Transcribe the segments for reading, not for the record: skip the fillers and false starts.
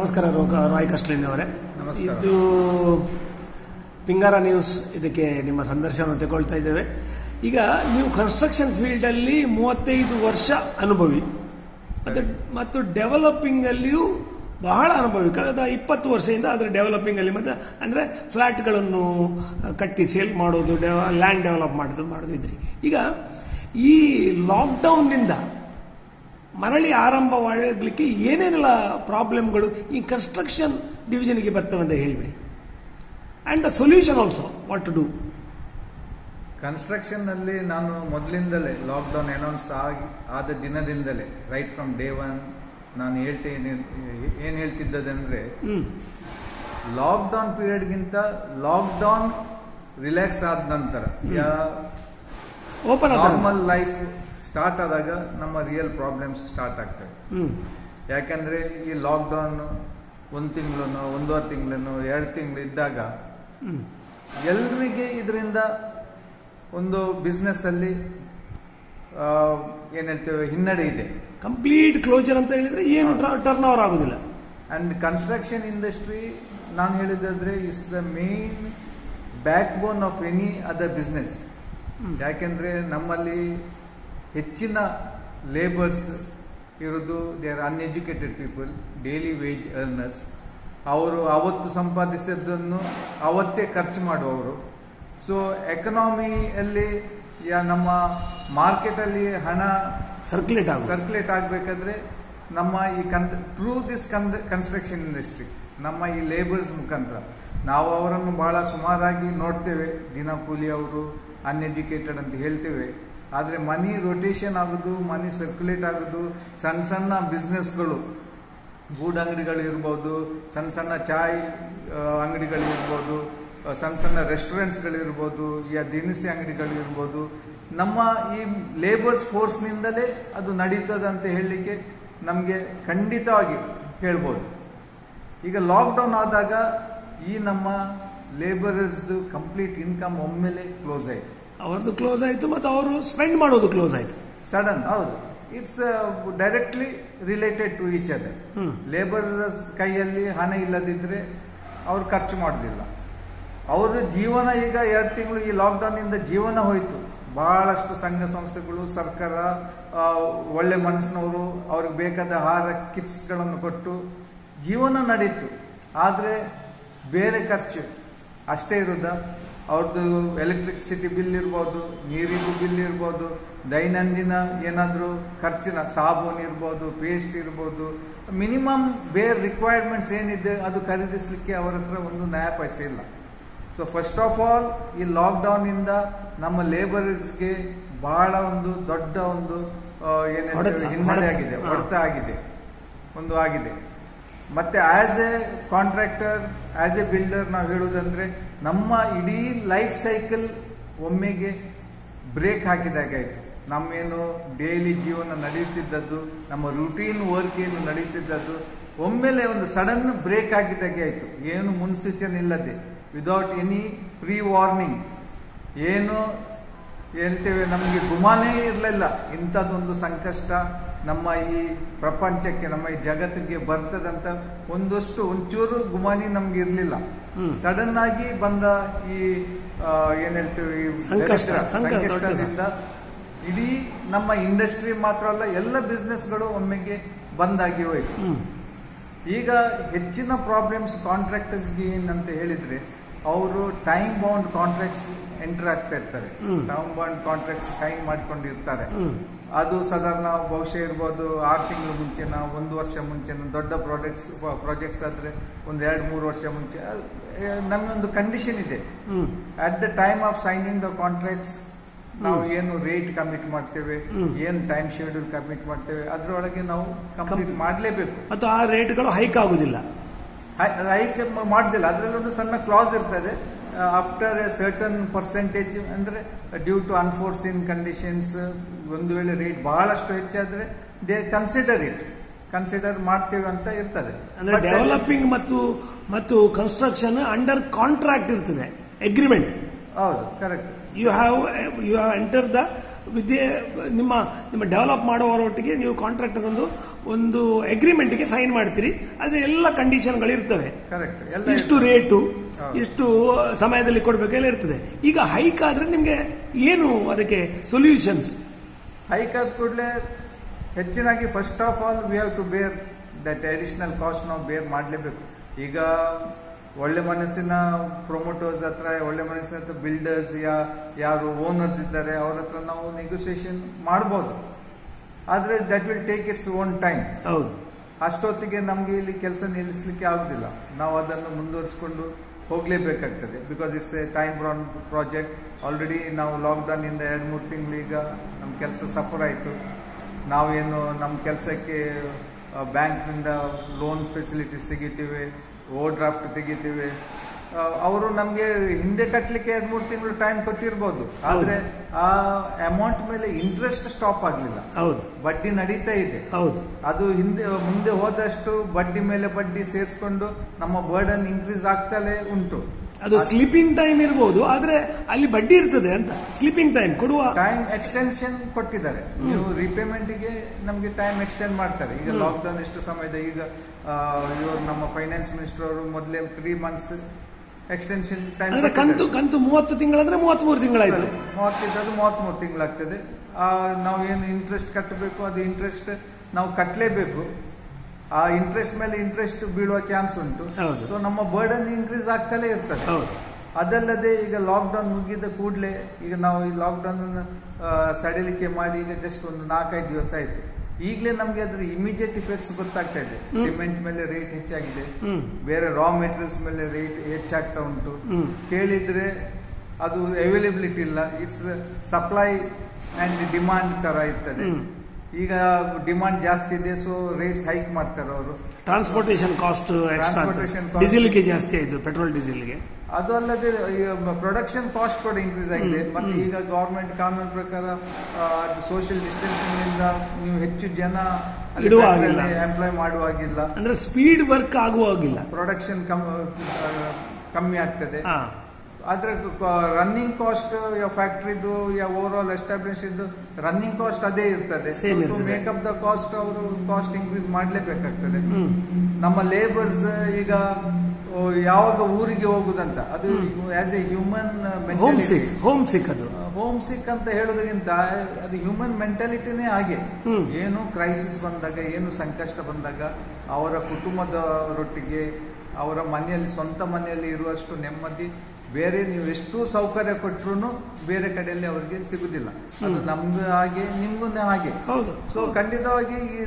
ನಮಸ್ಕಾರ ರಾಯ್ ಕಸ್ಟ್ಲಿನ್ ಅವರೇ. ನಮಸ್ಕಾರ. ಇದು ಪಿಂಗಾರ ನ್ಯೂಸ್ ಇದಕ್ಕೆ ನಿಮ್ಮ ಸಂದರ್ಶನವನ್ನು ತಗೊಳ್ತಾ ಇದ್ದೇವೆ. ಈಗ ನೀವು ಕನ್ಸ್ಟ್ರಕ್ಷನ್ ಫೀಲ್ಡ್ ಅಲ್ಲಿ 35 ವರ್ಷ ಅನುಭವಿ ಮತ್ತು ಡೆವಲಪಿಂಗ್ ಅಲ್ಲಿಯೂ ಬಹಳ ಅನುಭವಿ. ಕಳೆದ 20 ವರ್ಷದಿಂದ ಅದರ ಡೆವಲಪಿಂಗ್ ಅಲ್ಲಿ ಮತ್ತೆ ಅಂದ್ರೆ ಫ್ಲಾಟ್ಗಳನ್ನು ಕಟ್ಟಿ ಸೇಲ್ ಮಾಡೋದು, ಲ್ಯಾಂಡ್ ಡೆವಲಪ್ ಮಾಡೋದಿದ್ರಿ. ಈಗ ಈ ಲಾಕ್ಡೌನ್ನಿಂದ ಮರಳಿ ಆರಂಭವಾಗಲಿಕ್ಕೆ ಏನೇನೆಲ್ಲ ಪ್ರಾಬ್ಲಮ್ಗಳು ಈ ಕನ್ಸ್ಟ್ರಕ್ಷನ್ ಡಿವಿಷನ್ಗೆ ಬರ್ತವೆ ಅಂತ ಹೇಳಿಬಿಡಿ. And the solution also what to do. Construction ನಲ್ಲಿ ನಾನು ಮೊದಲಿಂದಲೇ ಲಾಕ್ಡೌನ್ ಅನೌನ್ಸ್ ಆದ ದಿನದಿಂದಲೇ ರೈಟ್ ಫ್ರಮ್ ಡೇ ಒನ್ ನಾನು ಏನ್ ಹೇಳ್ತಿದ್ದದಂದ್ರೆ ಲಾಕ್ಡೌನ್ ಪೀರಿಯಡ್ಗಿಂತ ಲಾಕ್ಡೌನ್ ರಿಲ್ಯಾಕ್ಸ್ ಆದ ನಂತರ ಓಪನ್ ನಾರ್ಮಲ್ ಲೈಫ್ ಸ್ಟಾರ್ಟ್ ಆದಾಗ ನಮ್ಮ ರಿಯಲ್ ಪ್ರಾಬ್ಲಮ್ಸ್ ಸ್ಟಾರ್ಟ್ ಆಗ್ತವೆ. ಯಾಕಂದ್ರೆ ಈ ಲಾಕ್ಡೌನ್ 1 ತಿಂಗಳು 1.5 ತಿಂಗಳು 2 ತಿಂಗಳು ಇದ್ದಾಗ ಎಲ್ರಿಗೆ ಇದರಿಂದ ಒಂದು ಬಿಸ್ನೆಸ್ ಅಲ್ಲಿ ಏನ್ ಹೇಳ್ತೇವೆ ಹಿನ್ನಡೆ ಇದೆ. ಕಂಪ್ಲೀಟ್ ಕ್ಲೋಜರ್ ಅಂತ ಹೇಳಿದ್ರೆ ಏನು ಟರ್ನ್ ಓವರ್ ಆಗುದಿಲ್ಲ. ಅಂಡ್ ಕನ್ಸ್ಟ್ರಕ್ಷನ್ ಇಂಡಸ್ಟ್ರಿ ನಾನು ಹೇಳಿದ್ರೆ it's the main backbone of any other business. ಯಾಕೆಂದ್ರೆ ನಮ್ಮಲ್ಲಿ ಹೆಚ್ಚಿನ ಲೇಬರ್ಸ್ ಇರೋದು they are uneducated people, daily wage earners. ಅವರು ಅವತ್ತು ಸಂಪಾದಿಸಿದ್ದನ್ನು ಅವತ್ತೇ ಖರ್ಚು ಮಾಡುವವರು. ಸೊ ಎಕನಾಮಿಯಲ್ಲಿ ನಮ್ಮ ಮಾರ್ಕೆಟ್ ಅಲ್ಲಿ ಹಣ ಸರ್ಕ್ಯುಲೇಟ್ ಆಗಬೇಕಾದ್ರೆ ನಮ್ಮ ಈ ಥ್ರೂ ದಿಸ್ ಕನ್ಸ್ಟ್ರಕ್ಷನ್ ಇಂಡಸ್ಟ್ರಿ ನಮ್ಮ ಈ ಲೇಬರ್ಸ್ ಮುಖಾಂತರ ನಾವು ಅವರನ್ನು ಬಹಳ ಸುಮಾರಾಗಿ ನೋಡ್ತೇವೆ. ದಿನ ಕೂಲಿ ಅವರು ಅನ್ಎಜುಕೇಟೆಡ್ ಅಂತ ಹೇಳ್ತೇವೆ. ಆದ್ರೆ ಮನಿ ರೊಟೇಷನ್ ಆಗುದು, ಮನಿ ಸರ್ಕ್ಯುಲೇಟ್ ಆಗುದು, ಸಣ್ಣ ಸಣ್ಣ ಬಿಸ್ನೆಸ್ಗಳು, ಗೂಡ್ ಅಂಗಡಿಗಳು ಇರ್ಬೋದು, ಸಣ್ಣ ಸಣ್ಣ ಚಾಯ್ ಅಂಗಡಿಗಳು ಇರ್ಬೋದು, ಸಣ್ಣ ಸಣ್ಣ ರೆಸ್ಟೋರೆಂಟ್ಸ್ಗಳು ಇರ್ಬೋದು, ದಿನಸಿ ಅಂಗಡಿಗಳು ಇರ್ಬೋದು, ನಮ್ಮ ಈ ಲೇಬರ್ಸ್ ಫೋರ್ಸ್ ನಿಂದಲೇ ಅದು ನಡೀತದೆ ಅಂತ ಹೇಳಲಿಕ್ಕೆ ನಮಗೆ ಖಂಡಿತವಾಗಿ ಹೇಳ್ಬೋದು. ಈಗ ಲಾಕ್ಡೌನ್ ಆದಾಗ ಈ ನಮ್ಮ ಲೇಬರ್ಸ್ ಕಂಪ್ಲೀಟ್ ಇನ್ಕಮ್ ಒಮ್ಮೆಲೆ ಕ್ಲೋಸ್ ಆಯ್ತು. ಅವರದ್ದು ಕ್ಲೋಸ್ ಆಯ್ತು ಮತ್ತು ಅವರು ಸ್ಪೆಂಡ್ ಮಾಡೋದು ಕ್ಲೋಸ್ ಆಯ್ತು ಸಡನ್. ಹೌದು, it's directly related to each other. Labours ಕೈಯಲ್ಲಿ ಹಣ ಇಲ್ಲದಿದ್ರೆ ಅವ್ರು ಖರ್ಚು ಮಾಡೋದಿಲ್ಲ. ಅವ್ರ ಜೀವನ ಈಗ 2 ತಿಂಗಳು ಈ ಲಾಕ್ಡೌನ್ ಇಂದ ಜೀವನ ಹೋಯ್ತು. ಬಹಳಷ್ಟು ಸಂಘ ಸಂಸ್ಥೆಗಳು, ಸರ್ಕಾರ, ಒಳ್ಳೆ ಮನಸ್ಸಿನವರು ಅವ್ರಿಗೆ ಬೇಕಾದ ಆಹಾರ ಕಿಟ್ಸ್ ಗಳನ್ನು ಕೊಟ್ಟು ಜೀವನ ನಡೀತು. ಆದ್ರೆ ಬೇರೆ ಖರ್ಚು ಅಷ್ಟೇ ಇರುದ. ಅವ್ರದ್ದು ಎಲೆಕ್ಟ್ರಿಸಿಟಿ ಬಿಲ್ ಇರ್ಬೋದು, ನೀರಿಗೂ ಬಿಲ್ ಇರ್ಬೋದು, ದೈನಂದಿನ ಏನಾದ್ರೂ ಖರ್ಚಿನ ಸಾಬೂನ್ ಇರ್ಬೋದು, ಪೇಸ್ಟ್ ಇರ್ಬೋದು, ಮಿನಿಮಮ್ ಬೇರೆ ರಿಕ್ವೈರ್ಮೆಂಟ್ಸ್ ಏನಿದೆ ಅದು ಖರೀದಿಸ್ಲಿಕ್ಕೆ ಅವರ ಹತ್ರ ಒಂದು ನಯಾ ಪೈಸೆ ಇಲ್ಲ. ಸೊ ಫಸ್ಟ್ ಆಫ್ ಆಲ್ ಈ ಲಾಕ್ಡೌನ್ ಇಂದ ನಮ್ಮ ಲೇಬರ್ಸ್ಗೆ ಬಹಳ ಒಂದು ದೊಡ್ಡ ಒಂದು ಹಿನ್ನಡೆ ಆಗಿದೆ, ಹೊಡೆತ ಆಗಿದೆ ಆಗಿದೆ. ಮತ್ತೆ as a contractor, as A builder ನಾವು ಹೇಳುವುದಂದ್ರೆ ನಮ್ಮ ಇಡೀ ಲೈಫ್ ಸೈಕಲ್ ಒಮ್ಮೆಗೆ ಬ್ರೇಕ್ ಹಾಕಿದಾಗಾಯ್ತು. ನಮ್ಮೇನು ಡೈಲಿ ಜೀವನ ನಡೆಯುತ್ತಿದ್ದದ್ದು, ನಮ್ಮ ರೂಟೀನ್ ವರ್ಕ್ ಏನು ನಡೀತಿದ್ದದ್ದು ಒಮ್ಮೆಲೆ ಒಂದು ಸಡನ್ ಬ್ರೇಕ್ ಆಗಿದಾಗೆ ಆಯ್ತು. ಏನು ಮುನ್ಸೂಚನೆ ಇಲ್ಲದೆ, ವಿದೌಟ್ ಎನಿ ಪ್ರೀ ವಾರ್ನಿಂಗ್, ಏನು ಹೇಳ್ತೇವೆ ನಮಗೆ ಗುಮಾನೇ ಇರಲಿಲ್ಲ ಇಂಥದ್ದೊಂದು ಸಂಕಷ್ಟ ನಮ್ಮ ಈ ಪ್ರಪಂಚಕ್ಕೆ, ನಮ್ಮ ಈ ಜಗತ್ತಿಗೆ ಬರ್ತದಂತ ಒಂಚೂರು ಗುಮಾನಿ ನಮ್ಗೆ ಇರ್ಲಿಲ್ಲ. ಸಡನ್ ಆಗಿ ಬಂದ ಈ ಏನ್ ಹೇಳ್ತೇವೆ ಸಂಕಷ್ಟದಿಂದ ಇಡೀ ನಮ್ಮ ಇಂಡಸ್ಟ್ರಿ ಮಾತ್ರ ಅಲ್ಲ, ಎಲ್ಲ ಬಿಸ್ನೆಸ್ಗಳು ಒಮ್ಮೆಗೆ ಬಂದಾಗಿ ಹೋಯ್ತು. ಈಗ ಹೆಚ್ಚಿನ ಪ್ರಾಬ್ಲಮ್ಸ್ ಕಾಂಟ್ರಾಕ್ಟರ್ಸ್ಗೆ ಏನಂತ ಹೇಳಿದ್ರೆ, ಅವರು ಟೈಮ್ ಬೌಂಡ್ ಕಾಂಟ್ರಾಕ್ಟ್ಸ್ ಎಂಟರ್ ಆಗ್ತಾ ಇರ್ತಾರೆ. ಟೈಮ್ ಬೌಂಡ್ ಕಾಂಟ್ರಾಕ್ಟ್ಸ್ ಸೈನ್ ಮಾಡ್ಕೊಂಡಿರ್ತಾರೆ. ಅದು ಸಾಧಾರಣ ಬಹುಶಃ ಇರ್ಬೋದು 6 ತಿಂಗಳು ಮುಂಚೆನ, 1 ವರ್ಷ ಮುಂಚೆನ. ದೊಡ್ಡ ಪ್ರಾಜೆಕ್ಟ್ಸ್ ಆದ್ರೆ 1-2-3 ವರ್ಷ ಮುಂಚೆ ನಮ್ಮೊಂದು ಕಂಡೀಷನ್ ಇದೆ. At the time of signing the contracts ನಾವು ಏನು ರೇಟ್ ಕಮಿಟ್ ಮಾಡ್ತೇವೆ, ಏನ್ ಟೈಮ್ ಶೆಡ್ಯೂಲ್ ಕಮಿಟ್ ಮಾಡ್ತೇವೆ, ಅದರೊಳಗೆ ನಾವು ಕಂಪ್ಲೀಟ್ ಮಾಡಲೇಬೇಕು. ಮತ್ತು ಆ ರೇಟ್ಗಳು ಹೈಕ್ ಆಗುದಿಲ್ಲ, ಹೈಕ್ ಮಾಡುದಿಲ್ಲ. ಅದರಲ್ಲಿ ಒಂದು ಸಣ್ಣ ಕ್ಲಾಸ್ ಇರ್ತದೆ. ಆಫ್ಟರ್ ಎ ಸರ್ಟನ್ ಪರ್ಸೆಂಟೇಜ್ ಅಂದ್ರೆ ಡ್ಯೂ ಟು ಅನ್ಫೋರ್ಸಿನ್ ಕಂಡೀಷನ್ಸ್, ಒಂದು ವೇಳೆ ರೇಟ್ ಬಹಳಷ್ಟು ಹೆಚ್ಚಾದ್ರೆ ದೇ ಕನ್ಸಿಡರ್ ಮಾಡ್ತೇವೆ ಅಂತ ಇರ್ತದೆ. ಅಂದ್ರೆ ಡೆವಲಪಿಂಗ್ ಮತ್ತು ಕನ್ಸ್ಟ್ರಕ್ಷನ್ ಅಂಡರ್ ಕಾಂಟ್ರಾಕ್ಟ್ ಇರ್ತದೆ, ಅಗ್ರಿಮೆಂಟ್. ಹೌದು, correct. You have enter the ವಿದ್ಯೆ ನಿಮ್ಮ ಡೆವಲಪ್ ಮಾಡುವವರೊಟ್ಟಿಗೆ ನೀವು ಕಾಂಟ್ರಾಕ್ಟರ್ ಒಂದು ಅಗ್ರಿಮೆಂಟ್ಗೆ ಸೈನ್ ಮಾಡ್ತೀರಿ. ಅದ್ರ ಎಲ್ಲ ಕಂಡೀಷನ್ಗಳಿರ್ತವೆ. ಇಷ್ಟು ರೇಟು, ಇಷ್ಟು ಸಮಯದಲ್ಲಿ ಕೊಡಬೇಕೆಲ್ಲ ಇರ್ತದೆ. ಈಗ ಹೈಕ್ ಆದ್ರೆ ನಿಮ್ಗೆ ಏನು ಅದಕ್ಕೆ ಸೊಲ್ಯೂಷನ್ಸ್? ಹೈಕ್ ಆದ ಕೂಡಲೇ ಹೆಚ್ಚಿನಾಗಿ first of all we have to bear that additional cost ನಾವು ಬೇರ್ ಮಾಡಲೇಬೇಕು. ಈಗ ಒಳ್ಳೆ ಮನಸ್ಸಿನ ಪ್ರೊಮೋಟರ್ಸ್ ಹತ್ರ, ಒಳ್ಳೆ ಮನಸ್ಸಿನ ಹತ್ರ ಬಿಲ್ಡರ್ಸ್ ಯಾರು ಓನರ್ಸ್ ಇದ್ದಾರೆ ಅವ್ರ ಹತ್ರ ನಾವು ನೆಗೋಸಿಯೇಷನ್ ಮಾಡಬಹುದು. ಆದ್ರೆ that will take its own time. ಹೌದು, ಅಷ್ಟೊತ್ತಿಗೆ ನಮ್ಗೆ ಇಲ್ಲಿ ಕೆಲಸ ನಿಲ್ಲಿಸಲಿಕ್ಕೆ ಆಗುದಿಲ್ಲ. ನಾವು ಅದನ್ನು ಮುಂದುವರಿಸಿಕೊಂಡು ಹೋಗ್ಲೇಬೇಕಾಗ್ತದೆ. Because it's a time bound project. Already ನಾವು ಲಾಕ್ಡೌನ್ ಇಂದ 2-3 ತಿಂಗಳು ಈಗ ನಮ್ಮ ಕೆಲಸ ಸಫರ್ ಆಯಿತು. ನಾವೇನು ನಮ್ಮ ಕೆಲಸಕ್ಕೆ ಬ್ಯಾಂಕ್ನಿಂದ ಲೋನ್ ಫೆಸಿಲಿಟೀಸ್ ತೆಗಿತೀವಿ, ಓವರ್ ಡ್ರಾಫ್ಟ್ ತೆಗಿತೀವಿ. ಅವರು ನಮಗೆ ಹಿಂದೆ ಕಟ್ಟಲಿಕ್ಕೆ 2-3 ತಿಂಗಳು ಟೈಮ್ ಕೊಟ್ಟಿರ್ಬೋದು. ಆದ್ರೆ ಆ ಅಮೌಂಟ್ ಮೇಲೆ ಇಂಟ್ರೆಸ್ಟ್ ಸ್ಟಾಪ್ ಆಗಲಿಲ್ಲ. ಹೌದು, ಬಡ್ಡಿ ನಡೀತಾ ಇದೆ. ಹೌದು, ಅದು ಮುಂದೆ ಹೋದಷ್ಟು ಬಡ್ಡಿ ಮೇಲೆ ಬಡ್ಡಿ ಸೇರಿಸ್ಕೊಂಡು ನಮ್ಮ ಬರ್ಡನ್ ಇನ್ಕ್ರೀಸ್ ಆಗ್ತಲೇ ಉಂಟು. ಅದು ಸ್ಲೀಪಿಂಗ್ ಟೈಮ್ ಇರಬಹುದು, ಆದ್ರೆ ಅಲ್ಲಿ ಬಡ್ಡಿ ಇರ್ತದೆ ಅಂತ. ಸ್ಲೀಪಿಂಗ್ ಟೈಮ್ ಕೊಡುವ ಟೈಮ್ ಎಕ್ಸ್ಟೆನ್ಷನ್ ಕೊಟ್ಟಿದ್ದಾರೆ. ನೀವು ರಿಪೇಮೆಂಟ್ ಗೆ ನಮಗೆ ಟೈಮ್ ಎಕ್ಸ್ಟೆಂಡ್ ಮಾಡ್ತಾರೆ. ಈಗ ಲಾಕ್ಡೌನ್ ಎಷ್ಟು ಸಮಯದ, ಈಗ ಇವರು ನಮ್ಮ ಫೈನಾನ್ಸ್ ಮಿನಿಸ್ಟರ್ ಅವರು ಮೊದಲೇ 3 ಮಂತ್ಸ್ ಎಕ್ಸ್ಟೆನ್ಷನ್ ಟೈಮ್. ಕಂತು 30 ತಿಂಗಳಂದ್ರೆ 33 ತಿಂಗಳಾಯ್ತು. 33 ತಿಂಗಳಾಗ್ತದೆ. ನಾವು ಏನು ಇಂಟ್ರೆಸ್ಟ್ ಕಟ್ಟಬೇಕು ಅದು ಇಂಟ್ರೆಸ್ಟ್ ನಾವು ಕಟ್ಟಲೇಬೇಕು. ಆ ಇಂಟ್ರೆಸ್ಟ್ ಮೇಲೆ ಇಂಟ್ರೆಸ್ಟ್ ಬೀಳುವ ಚಾನ್ಸ್ ಉಂಟು. ಸೊ ನಮ್ಮ ಬರ್ಡನ್ ಇನ್ಕ್ರೀಸ್ ಆಗ್ತಲೇ ಇರ್ತದೆ. ಅದಲ್ಲದೆ ಈಗ ಲಾಕ್ಡೌನ್ ಮುಗಿದ ಕೂಡಲೇ ಈಗ ನಾವು ಈ ಲಾಕ್ಡೌನ್ ಸಡಿಲಿಕೆ ಮಾಡಿ ಈಗ ಜಸ್ಟ್ ಒಂದು 4-5 ದಿವಸ ಆಯ್ತು. ಈಗಲೇ ನಮ್ಗೆ ಅದ್ರ ಇಮಿಡಿಯೇಟ್ ಇಫೆಕ್ಟ್ಸ್ ಗೊತ್ತಾಗ್ತಾ ಇದೆ. ಸಿಮೆಂಟ್ ಮೇಲೆ ರೇಟ್ ಹೆಚ್ಚಾಗಿದೆ, ಬೇರೆ ರಾ ಮೆಟೀರಿಯಲ್ಸ್ ಮೇಲೆ ರೇಟ್ ಹೆಚ್ಚಾಗ್ತಾ ಉಂಟು. ಕೇಳಿದ್ರೆ ಅದು ಅವೈಲೇಬಿಲಿಟಿ ಇಲ್ಲ. ಇಟ್ಸ್ ಸಪ್ಲೈ ಅಂಡ್ ಡಿಮಾಂಡ್ ತರ ಇರ್ತದೆ. ಈಗ ಡಿಮಾಂಡ್ ಜಾಸ್ತಿ ಇದೆ, ಸೊ ರೇಟ್ಸ್ ಹೈಕ್ ಮಾಡ್ತಾರೆ ಅವರು. ಟ್ರಾನ್ಸ್ಪೋರ್ಟೇಷನ್ ಕಾಸ್ಟ್, ಡೀಸೆಲ್ಗೆ ಜಾಸ್ತಿ ಆಯ್ತು, ಪೆಟ್ರೋಲ್ ಡೀಸೆಲ್ಗೆ. ಅದು ಅಲ್ಲದೆ ಪ್ರೊಡಕ್ಷನ್ ಕಾಸ್ಟ್ ಕೂಡ ಇನ್ಕ್ರೀಸ್ ಆಗಿದೆ. ಮತ್ತೆ ಈಗ ಗವರ್ಮೆಂಟ್ ಕಾನೂನು ಪ್ರಕಾರ ಸೋಷಿಯಲ್ ಡಿಸ್ಟೆನ್ಸಿಂಗ್ ಇಂದ ನೀವು ಹೆಚ್ಚು ಜನ ಎಂಪ್ಲಾಯ್ ಮಾಡುವಾಗಿಲ್ಲ, ಅಂದ್ರೆ ಸ್ಪೀಡ್ ವರ್ಕ್ ಆಗುವಾಗಿಲ್ಲ, ಪ್ರೊಡಕ್ಷನ್ ಕಮ್ಮಿ ಆಗ್ತದೆ. ಆದ್ರೆ ರನ್ನಿಂಗ್ ಕಾಸ್ಟ್ ಫ್ಯಾಕ್ಟ್ರಿದು ಓವರ್ ಆಲ್ ಎಸ್ಟಾಬ್ಲಿಷ್ ಇದ್ದು ರನ್ನಿಂಗ್ ಕಾಸ್ಟ್ ಅದೇ ಇರ್ತದೆ. ಮೇಕಪ್ ದ ಕಾಸ್ಟ್ ಅವರು ಕಾಸ್ಟ್ ಇನ್ಕ್ರೀಸ್ ಮಾಡಲೇಬೇಕಾಗ್ತದೆ. ನಮ್ಮ ಲೇಬರ್ಸ್ ಈಗ ಯಾವಾಗ ಊರಿಗೆ ಹೋಗುದಂತ, ಅದು as a human homesick ಅಂತ ಹೇಳೋದಕ್ಕಿಂತ ಅದು ಹ್ಯೂಮನ್ ಮೆಂಟಾಲಿಟಿನೇ ಹಾಗೆ. ಏನು ಕ್ರೈಸಿಸ್ ಬಂದಾಗ, ಏನು ಸಂಕಷ್ಟ ಬಂದಾಗ ಅವರ ಕುಟುಂಬದವರೊಟ್ಟಿಗೆ ಅವರ ಮನೆಯಲ್ಲಿ, ಸ್ವಂತ ಮನೆಯಲ್ಲಿ ಇರುವಷ್ಟು ನೆಮ್ಮದಿ ಬೇರೆ ನೀವು ಎಷ್ಟು ಸೌಕರ್ಯ ಕೊಟ್ಟರು ಬೇರೆ ಕಡೆಯಲ್ಲಿ ಅವರಿಗೆ ಸಿಗುದಿಲ್ಲ. ಅದು ನಮ್ದು ಹಾಗೆ, ನಿಮ್ಗೂ ಹಾಗೆ. ಸೊ ಖಂಡಿತವಾಗಿ ಈ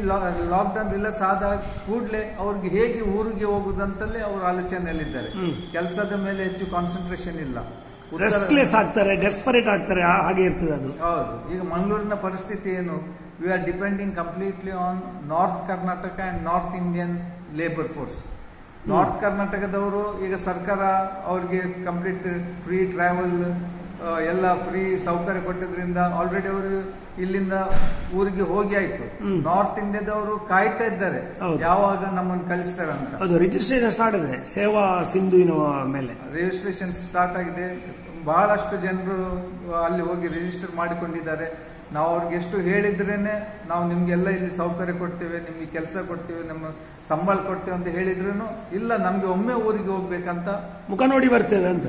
ಲಾಕ್ಡೌನ್ ರಿಲೀಸ್ ಆದ ಕೂಡಲೇ ಅವ್ರಿಗೆ ಹೇಗೆ ಊರಿಗೆ ಹೋಗುದಂತಲೇ ಅವ್ರ ಆಲೋಚನೆಯಲ್ಲಿದ್ದಾರೆ. ಕೆಲಸದ ಮೇಲೆ ಹೆಚ್ಚು ಕಾನ್ಸಂಟ್ರೇಷನ್ ಇಲ್ಲ, ರೆಸ್ಟ್ಲೆಸ್ ಆಗ್ತಾರೆ, ಡೆಸ್ಪರೇಟ್ ಆಗ್ತಾರೆ, ಹಾಗೆ ಇರ್ತದೆ ಅದು. ಹೌದು. ಈಗ ಮಂಗಳೂರಿನ ಪರಿಸ್ಥಿತಿ ಏನು, we are depending completely on north Karnataka and north Indian labour force. North ಕರ್ನಾಟಕದವರು ಈಗ ಸರ್ಕಾರ ಅವ್ರಿಗೆ ಕಂಪ್ಲೀಟ್ ಫ್ರೀ ಟ್ರಾವೆಲ್ ಎಲ್ಲ ಫ್ರೀ ಸೌಕರ್ಯ ಕೊಟ್ಟಿದ್ರಿಂದ ಆಲ್ರೆಡಿ ಅವರು ಇಲ್ಲಿಂದ ಊರಿಗೆ ಹೋಗಿ ಆಯ್ತು. ನಾರ್ತ್ ಇಂಡಿಯಾದವರು ಕಾಯ್ತಾ ಇದ್ದಾರೆ ಯಾವಾಗ ನಮ್ಮನ್ನು ಕಳಿಸ್ತಾರೆ ಅಂತ. ಅದು ರಿಜಿಸ್ಟ್ರೇಷನ್ ಸ್ಟಾರ್ಟ್ ಆಗಿದೆ, ಸೇವಾ ಸಿಂಧುವಿನ ಮೇಲೆ ರಿಜಿಸ್ಟ್ರೇಷನ್ ಸ್ಟಾರ್ಟ್ ಆಗಿದೆ. ಬಹಳಷ್ಟು ಜನರು ಅಲ್ಲಿ ಹೋಗಿ ರಿಜಿಸ್ಟರ್ ಮಾಡಿಕೊಂಡಿದ್ದಾರೆ. ನಾವು ಅವ್ರಿಗೆ ಎಷ್ಟು ಹೇಳಿದ್ರೇನೆ ನಾವು ನಿಮ್ಗೆಲ್ಲ ಇಲ್ಲಿ ಸೌಕರ್ಯ ಕೊಡ್ತೇವೆ, ನಿಮ್ಗೆ ಕೆಲಸ ಕೊಡ್ತೇವೆ, ನಮ್ಮ ಸಂಬಳ ಕೊಡ್ತೇವೆ ಅಂತ ಹೇಳಿದ್ರು ಇಲ್ಲ, ನಮ್ಗೆ ಒಮ್ಮೆ ಊರಿಗೆ ಹೋಗ್ಬೇಕಂತ ಮುಖ ನೋಡಿ ಬರ್ತೇವೆ ಅಂತ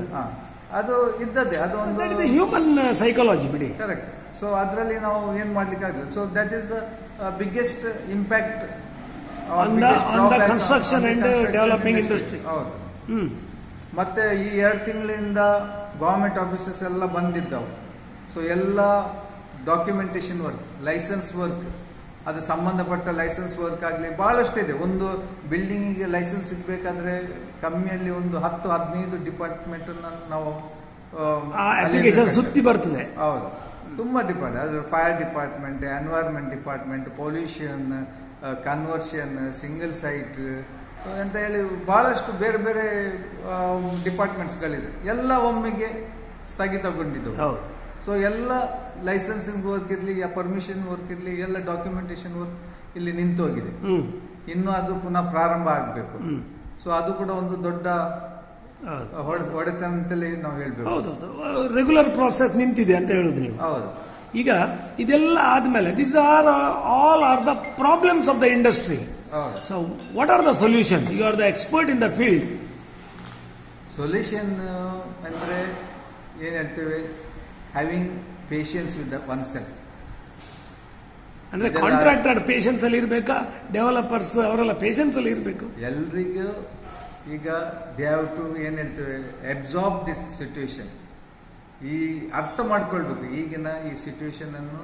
ಅದು ಇದ್ದದ್ದೇ. ಅದೊಂದು ಹ್ಯೂಮನ್ ಸೈಕಾಲಜಿ ಬಿಡಿ. ಕರೆಕ್ಟ್. ಸೊ ಅದರಲ್ಲಿ ನಾವು ಏನ್ ಮಾಡ್ಲಿಕ್ಕೆ ಆಗಲ್ಲ. So that is the biggest impact on the construction and developing industry. ಹೌದು. ಮತ್ತೆ ಈ 2 ತಿಂಗಳಿಂದ ಗವರ್ಮೆಂಟ್ ಆಫೀಸಸ್ ಎಲ್ಲ ಬಂದಿದ್ದವು. ಸೊ ಎಲ್ಲ ಡಾಕ್ಯುಮೆಂಟೇಶನ್ ವರ್ಕ್, ಲೈಸೆನ್ಸ್ ವರ್ಕ್, ಅದು ಸಂಬಂಧಪಟ್ಟ ಲೈಸೆನ್ಸ್ ವರ್ಕ್ ಆಗಲಿ ಬಹಳಷ್ಟು ಇದೆ. ಒಂದು ಬಿಲ್ಡಿಂಗಿಗೆ ಲೈಸೆನ್ಸ್ ಸಿಗಬೇಕಾದ್ರೆ ಕಮ್ಮಿಯಲ್ಲಿ ಒಂದು 10-15 ಡಿಪಾರ್ಟ್ಮೆಂಟ್ ನಾವು ಅಪ್ಲಿಕೇಶನ್ ಸುತ್ತಿ ಬರ್ತದೆ. ಹೌದು, ತುಂಬಾ ಡಿಪಾರ್ಟ್ಮೆಂಟ್. ಅದು fire department, environment department, pollution, conversion, single site ಅಂತ ಹೇಳಿ ಬಹಳಷ್ಟು ಬೇರೆ ಬೇರೆ ಡಿಪಾರ್ಟ್ಮೆಂಟ್ಸ್ಗಳಿದೆ. ಎಲ್ಲ ಒಮ್ಮೆಗೆ ಸ್ಥಗಿತಗೊಂಡಿದ್ದವು. ಸೊ ಎಲ್ಲ ಲೈಸೆನ್ಸಿಂಗ್ ವರ್ಕ್ ಇರಲಿ, ಪರ್ಮಿಷನ್ ವರ್ಕ್ ಇರಲಿ, ಎಲ್ಲ ಡಾಕ್ಯುಮೆಂಟೇಶನ್ ವರ್ಕ್ ಇಲ್ಲಿ ನಿಂತೋಗಿದೆ. ಇನ್ನು ಅದು ಪುನಃ ಪ್ರಾರಂಭ ಆಗಬೇಕು. ಸೊ ಅದು ಕೂಡ ಒಂದು ದೊಡ್ಡ ಹೊಡೆತ ಅಂತಲೇ ನಾವು ಹೇಳ್ಬೇಕು. ಹೌದೌದು, ರೆಗ್ಯುಲರ್ ಪ್ರಾಸೆಸ್ ನಿಂತಿದೆ ಅಂತ ಹೇಳುದು ನೀವು. ಹೌದು. ಈಗ ಇದೆಲ್ಲ ಆದ್ಮೇಲೆ this are all are the problems of the industry. So what are the solutions? You are the expert in the field. Solution ಅಂದ್ರೆ ಏನ್ ಹೇಳ್ತೇವೆ, having patience with oneself. ಅಂದ್ರೆ ಕಾಂಟ್ರಾಕ್ಟರ್ ಪೇಷನ್ಸ್ ಅಲ್ಲಿ ಇರಬೇಕಾ, ಡೆವಲಪರ್ಸ್ ಅವರೆಲ್ಲ ಪೇಷನ್ಸ್ ಅಲ್ಲಿ ಇರಬೇಕು. ಎಲ್ರಿಗೂ ಈಗ ದೇ ಹ್ಯಾವ್ ಟು ಏನ್ ಹೇಳ್ತೇವೆ, ಅಬ್ಸಾರ್ಬ್ ದಿಸ್ ಸಿಚುವೇಶನ್. ಈ ಅರ್ಥ ಮಾಡ್ಕೊಳ್ಬೇಕು ಈಗಿನ ಈ ಸಿಚುವೇಶನ್ ಅನ್ನು.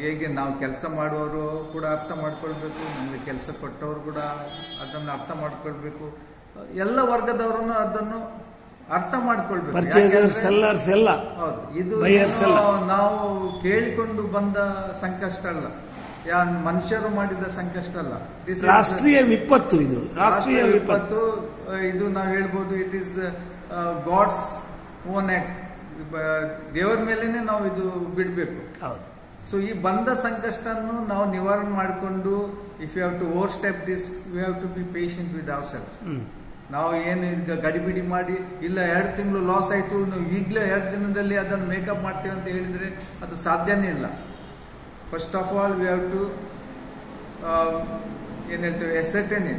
ಹೇಗೆ ನಾವು ಕೆಲಸ ಮಾಡುವವರು ಕೂಡ ಅರ್ಥ ಮಾಡ್ಕೊಳ್ಬೇಕು, ನಮಗೆ ಕೆಲಸ ಕೊಟ್ಟವರು ಕೂಡ ಅದನ್ನು ಅರ್ಥ ಮಾಡ್ಕೊಳ್ಬೇಕು, ಎಲ್ಲ ವರ್ಗದವರನ್ನು ಅದನ್ನು ಅರ್ಥ ಮಾಡ್ಕೊಳ್ಬೇಕು. ಪರ್ಚೇಸರ್ಸ್, ಸೆಲ್ಲರ್ಸ್ ಎಲ್ಲ. ಹೌದು, ಇದು ನಾವು ಕೇಳಿಕೊಂಡು ಬಂದ ಸಂಕಷ್ಟ ಅಲ್ಲ, ಮನುಷ್ಯರು ಮಾಡಿದ ಸಂಕಷ್ಟ ಅಲ್ಲ. ರಾಷ್ಟ್ರೀಯ ವಿಪತ್ತು. ಇದು ರಾಷ್ಟ್ರೀಯ ವಿಪತ್ತು. ಇದು ನಾವು ಹೇಳ್ಬೋದು, it is God's own act. ದೇವರ ಮೇಲೇನೆ ನಾವು ಇದು ಬಿಡ್ಬೇಕು. ಸೊ ಈ ಬಂದ ಸಂಕಷ್ಟನ್ನು ನಾವು ನಿವಾರಣೆ ಮಾಡಿಕೊಂಡು, if you have to overstep this, we have to be patient with ourself. ನಾವು ಏನು ಈಗ ಗಡಿಬಿಡಿ ಮಾಡಿ, ಇಲ್ಲ 2 ತಿಂಗಳು ಲಾಸ್ ಆಯ್ತು, ನಾವು ಈಗಲೇ 2 ದಿನದಲ್ಲಿ ಅದನ್ನು ಮೇಕಪ್ ಮಾಡ್ತೇವೆ ಅಂತ ಹೇಳಿದ್ರೆ ಅದು ಸಾಧ್ಯನೇ ಇಲ್ಲ. First of all we have to ಏನ್ ಹೇಳ್ತೇವೆ, ಎಸೆಟೇನೆ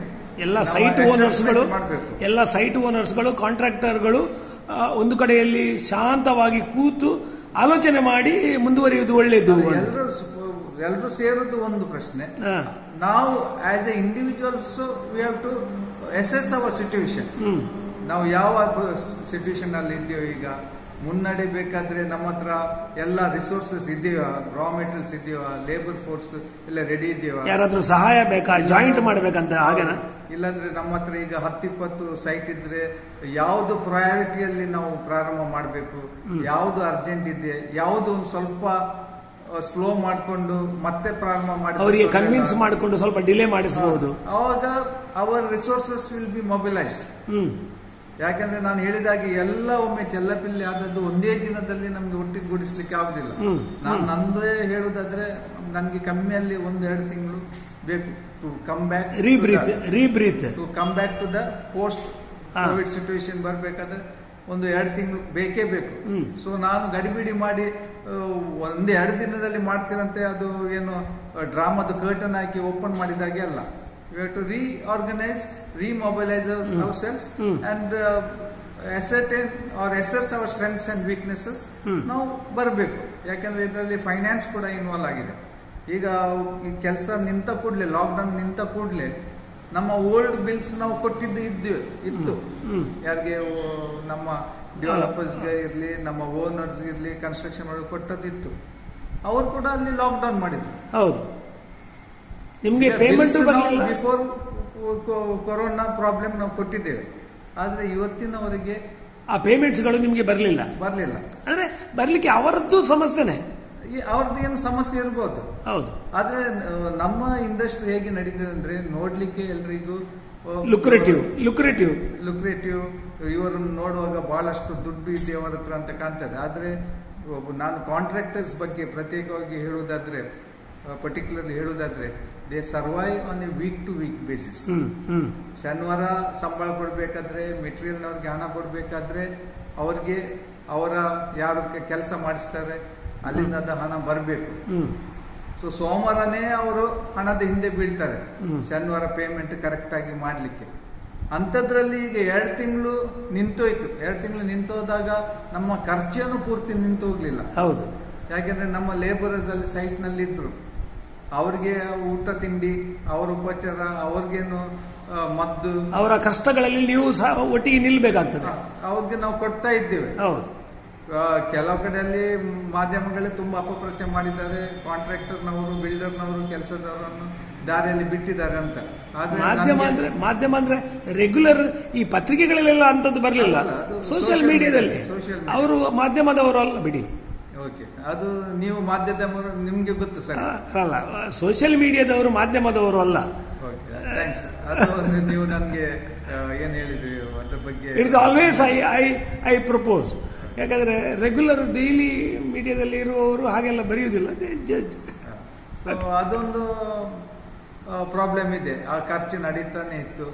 ಎಲ್ಲ ಸೈಟ್ ಓನರ್ಸ್ಗಳು, ಎಲ್ಲ ಸೈಟ್ ಓನರ್ಸ್ಗಳು, ಕಾಂಟ್ರಾಕ್ಟರ್ಗಳು ಒಂದು ಕಡೆಯಲ್ಲಿ ಶಾಂತವಾಗಿ ಕೂತು ಆಲೋಚನೆ ಮಾಡಿ ಮುಂದುವರಿಯುವುದು ಒಳ್ಳೆಯದು. ಎಲ್ಲರೂ ಸೇರುವುದು ಒಂದು ಪ್ರಶ್ನೆ. ನಾವು as a individuals we have to assess our situation. ನಾವು ಯಾವ ಸಿಚುವೇಶನ್ ಅಲ್ಲಿ ಇದ್ದೀವಿ, ಈಗ ಮುನ್ನಡೆಬೇಕಾದ್ರೆ ನಮ್ಮ ಹತ್ರ ಎಲ್ಲ ರಿಸೋರ್ಸಸ್ ಇದೆಯಾ, ರಾ ಮೆಟೀರಿಯಲ್ಸ್ ಇದೆಯಾ, ಲೇಬರ್ ಫೋರ್ಸ್ ಎಲ್ಲ ರೆಡಿ ಇದೆಯಾ, ಯಾರಾದ್ರೂ ಸಹಾಯ ಬೇಕಾ, ಜಾಯಿಂಟ್ ಮಾಡ್ಬೇಕಂತ ಹಾಗೆನಾ? ಇಲ್ಲಾಂದ್ರೆ ನಮ್ಮ ಹತ್ರ ಈಗ 10-20 ಸೈಟ್ ಇದ್ರೆ ಯಾವ್ದು ಪ್ರಯಾರಿಟಿಯಲ್ಲಿ ನಾವು ಪ್ರಾರಂಭ ಮಾಡಬೇಕು, ಯಾವ್ದು ಅರ್ಜೆಂಟ್ ಇದೆ, ಯಾವ್ದು ಒಂದು ಸ್ವಲ್ಪ ಸ್ಲೋ ಮಾಡಿಕೊಂಡು ಮತ್ತೆ ಪ್ರಾರಂಭ ಮಾಡಿ ಅವರಿಗೆ ಕನ್ವಿನ್ಸ್ ಮಾಡಿಕೊಂಡು ಸ್ವಲ್ಪ ಡಿಲೇ ಮಾಡಿಸಬಹುದು. ಅವಾಗ ಅವರ್ ರಿಸೋರ್ಸಸ್ ವಿಲ್ ಬಿ ಮೊಬಿಲೈಸ್ಡ್. ಯಾಕಂದ್ರೆ ನಾನು ಹೇಳಿದಾಗೆ ಎಲ್ಲ ಒಮ್ಮೆ ಚೆಲ್ಲಪಿಲ್ಲಿ ಆದದ್ದು ಒಂದೇ ದಿನದಲ್ಲಿ ನಮ್ಗೆ ಒಟ್ಟಿಗೂಡಿಸ್ಲಿಕ್ಕೆ ಆಗುದಿಲ್ಲ. ನಾನು ನಂದೇ ಹೇಳುದಾದ್ರೆ ನನ್ಗೆ ಕಮ್ಮಿಯಲ್ಲಿ 1-2 ತಿಂಗಳು ಬೇಕು to come back, rebreathe to come back to the post Covid situation ಬರ್ಬೇಕಾದ್ರೆ 1-2 ತಿಂಗಳು ಬೇಕೇ ಬೇಕು. ಸೊ ನಾನು ಗಡಿಬಿಡಿ ಮಾಡಿ 1-2 ದಿನದಲ್ಲಿ ಮಾಡ್ತೀರಂತೆ ಅದು ಏನು ಡ್ರಾಮಾದ ಕರ್ಟನ್ ಹಾಕಿ ಓಪನ್ ಮಾಡಿದಾಗೆ ಅಲ್ಲ. We have to reorganize, remobilize ourselves and ascertain or assess our strengths and weaknesses. ನಾವು ಬರಬೇಕು. ಯಾಕಂದ್ರೆ ಇದರಲ್ಲಿ ಫೈನಾನ್ಸ್ ಕೂಡ ಇನ್ವಾಲ್ವ್ ಆಗಿದೆ. ಈಗ ಈ ಕೆಲಸ ನಿಂತ ಕೂಡಲೇ, ಲಾಕ್ಡೌನ್ ನಿಂತ ಕೂಡಲೇ ನಮ್ಮ ಓಲ್ಡ್ ಬಿಲ್ಸ್ ನಾವು ಕೊಟ್ಟಿದ್ದು ಇತ್ತು. ಯಾರಿಗೆ, ನಮ್ಮ ಡೆವಲಪರ್ಸ್ಗೆ ಇರ್ಲಿ, ನಮ್ಮ ಓನರ್ಸ್ ಇರ್ಲಿ, ಕನ್ಸ್ಟ್ರಕ್ಷನ್ ಮಾಡಿ ಕೊಟ್ಟದಿತ್ತು. ಅವರು ಕೂಡ ಅಲ್ಲಿ ಲಾಕ್ಡೌನ್ ಮಾಡಿದ್ರು. ಹೌದು, ನಿಮ್ಗೆ ಪೇಮೆಂಟ್ ಬಿಫೋರ್ ಕೊರೋನಾ ಪ್ರಾಬ್ಲಮ್ ನಾವು ಕೊಟ್ಟಿದ್ದೇವೆ. ಆದ್ರೆ ಇವತ್ತಿನವರೆಗೆ ಆ ಪೇಮೆಂಟ್ಸ್ಗಳು ನಿಮ್ಗೆ ಬರಲಿಲ್ಲ. ಅಂದ್ರೆ ಬರ್ಲಿಕ್ಕೆ ಅವರದ್ದು ಸಮಸ್ಯೆನೆ, ಅವ್ರದ್ದು ಏನು ಸಮಸ್ಯೆ ಇರ್ಬೋದು. ಹೌದು, ಆದ್ರೆ ನಮ್ಮ ಇಂಡಸ್ಟ್ರಿ ಹೇಗೆ ನಡೀತದೆ ಅಂದ್ರೆ ನೋಡ್ಲಿಕ್ಕೆ ಎಲ್ರಿಗೂ ಲುಕ್ರೇಟಿವ್ ಇವರನ್ನು ನೋಡುವಾಗ ಬಹಳಷ್ಟು ದುಡ್ಡು ಇದೆ ಅವರ ಹತ್ರ ಅಂತ ಕಾಣ್ತದೆ. ಆದ್ರೆ ನಾನು ಕಾಂಟ್ರಾಕ್ಟರ್ಸ್ ಬಗ್ಗೆ ಪ್ರತ್ಯೇಕವಾಗಿ ಹೇಳುವುದಾದ್ರೆ, ಪರ್ಟಿಕ್ಯುಲರ್ಲಿ ಹೇಳುವುದಾದ್ರೆ, they survive on a week to week basis. ಶನಿವಾರ ಸಂಬಳ ಕೊಡ್ಬೇಕಾದ್ರೆ, ಮೆಟೀರಿಯಲ್ನವ್ರಿಗೆ ಹಣ ಕೊಡ್ಬೇಕಾದ್ರೆ, ಅವ್ರಿಗೆ ಅವರ ಯಾರು ಕೆಲಸ ಮಾಡಿಸ್ತಾರೆ ಅಲ್ಲಿಂದ ಹಣ ಬರಬೇಕು. ಸೊ ಸೋಮವಾರನೇ ಅವರು ಹಣದ ಹಿಂದೆ ಬೀಳ್ತಾರೆ ಶನಿವಾರ ಪೇಮೆಂಟ್ ಕರೆಕ್ಟ್ ಆಗಿ ಮಾಡ್ಲಿಕ್ಕೆ. ಅಂಥದ್ರಲ್ಲಿ ಈಗ 2 ತಿಂಗಳು ನಿಂತೋಯ್ತು. 2 ತಿಂಗಳು ನಿಂತೋದಾಗ ನಮ್ಮ ಖರ್ಚೇನು ಪೂರ್ತಿ ನಿಂತು ಹೋಗ್ಲಿಲ್ಲ. ಹೌದು, ಯಾಕೆಂದ್ರೆ ನಮ್ಮ ಲೇಬರರ್ಸ್ ಅಲ್ಲಿ ಸೈಟ್ ನಲ್ಲಿ ಇದ್ರು, ಅವ್ರಿಗೆ ಊಟ ತಿಂಡಿ, ಅವರ ಉಪಚಾರ, ಅವ್ರಿಗೇನು ಮದ್ದು, ಅವರ ಕಷ್ಟಗಳಲ್ಲಿ ನೀವು ಸಹ ಒಟ್ಟಿಗೆ ನಿಲ್ಬೇಕಾಗ್ತದೆ. ಅವ್ರಿಗೆ ನಾವು ಕೊಡ್ತಾ ಇದ್ದೇವೆ. ಹೌದು, ಕೆಲವು ಕಡೆಯಲ್ಲಿ ಮಾಧ್ಯಮಗಳೇ ತುಂಬಾ ಅಪಪ್ರಚಾರ ಮಾಡಿದ್ದಾರೆ, ಕಾಂಟ್ರಾಕ್ಟರ್ನವರು, ಬಿಲ್ಡರ್ನವರು ಕೆಲಸದವರನ್ನು ದಾರಿಯಲ್ಲಿ ಬಿಟ್ಟಿದ್ದಾರೆ ಅಂತ. ಮಾಧ್ಯಮ ಅಂದ್ರೆ ರೆಗ್ಯುಲರ್ ಈ ಪತ್ರಿಕೆಗಳಲ್ಲೆಲ್ಲ ಅಂತದ್ದು ಬರಲಿಲ್ಲ, ಸೋಷಿಯಲ್ ಮೀಡಿಯಾದಲ್ಲಿ ಅವರು ಮಾಧ್ಯಮದವರು ಅಲ್ಲ ಬಿಡಿ. ಓಕೆ, ಅದು ನೀವು ಮಾಧ್ಯಮದವರು, ನಿಮ್ಗೆ ಗೊತ್ತು ಸರ್. ಅಲ್ಲ, ಸೋಷಿಯಲ್ ಮೀಡಿಯಾದವರು ಮಾಧ್ಯಮದವರು ಅಲ್ಲ. Okay, thanks. ಅದು ನೀವು ನನಗೆ ಏನ್ ಹೇಳಿದ್ರಿ ಅದ್ರ ಬಗ್ಗೆ. It's always I propose. ಯಾಕಂದ್ರೆ ರೆಗ್ಯುಲರ್ ಡೈಲಿ ಮೀಡಿಯಾದಲ್ಲಿ ಇರುವವರು ಹಾಗೆಲ್ಲ ಬರೆಯುವುದಿಲ್ಲ. ಸೊ ಅದೊಂದು ಪ್ರಾಬ್ಲಮ್ ಇದೆ. ಆ ಖರ್ಚು ನಡೀತಾನೆ ಇತ್ತು.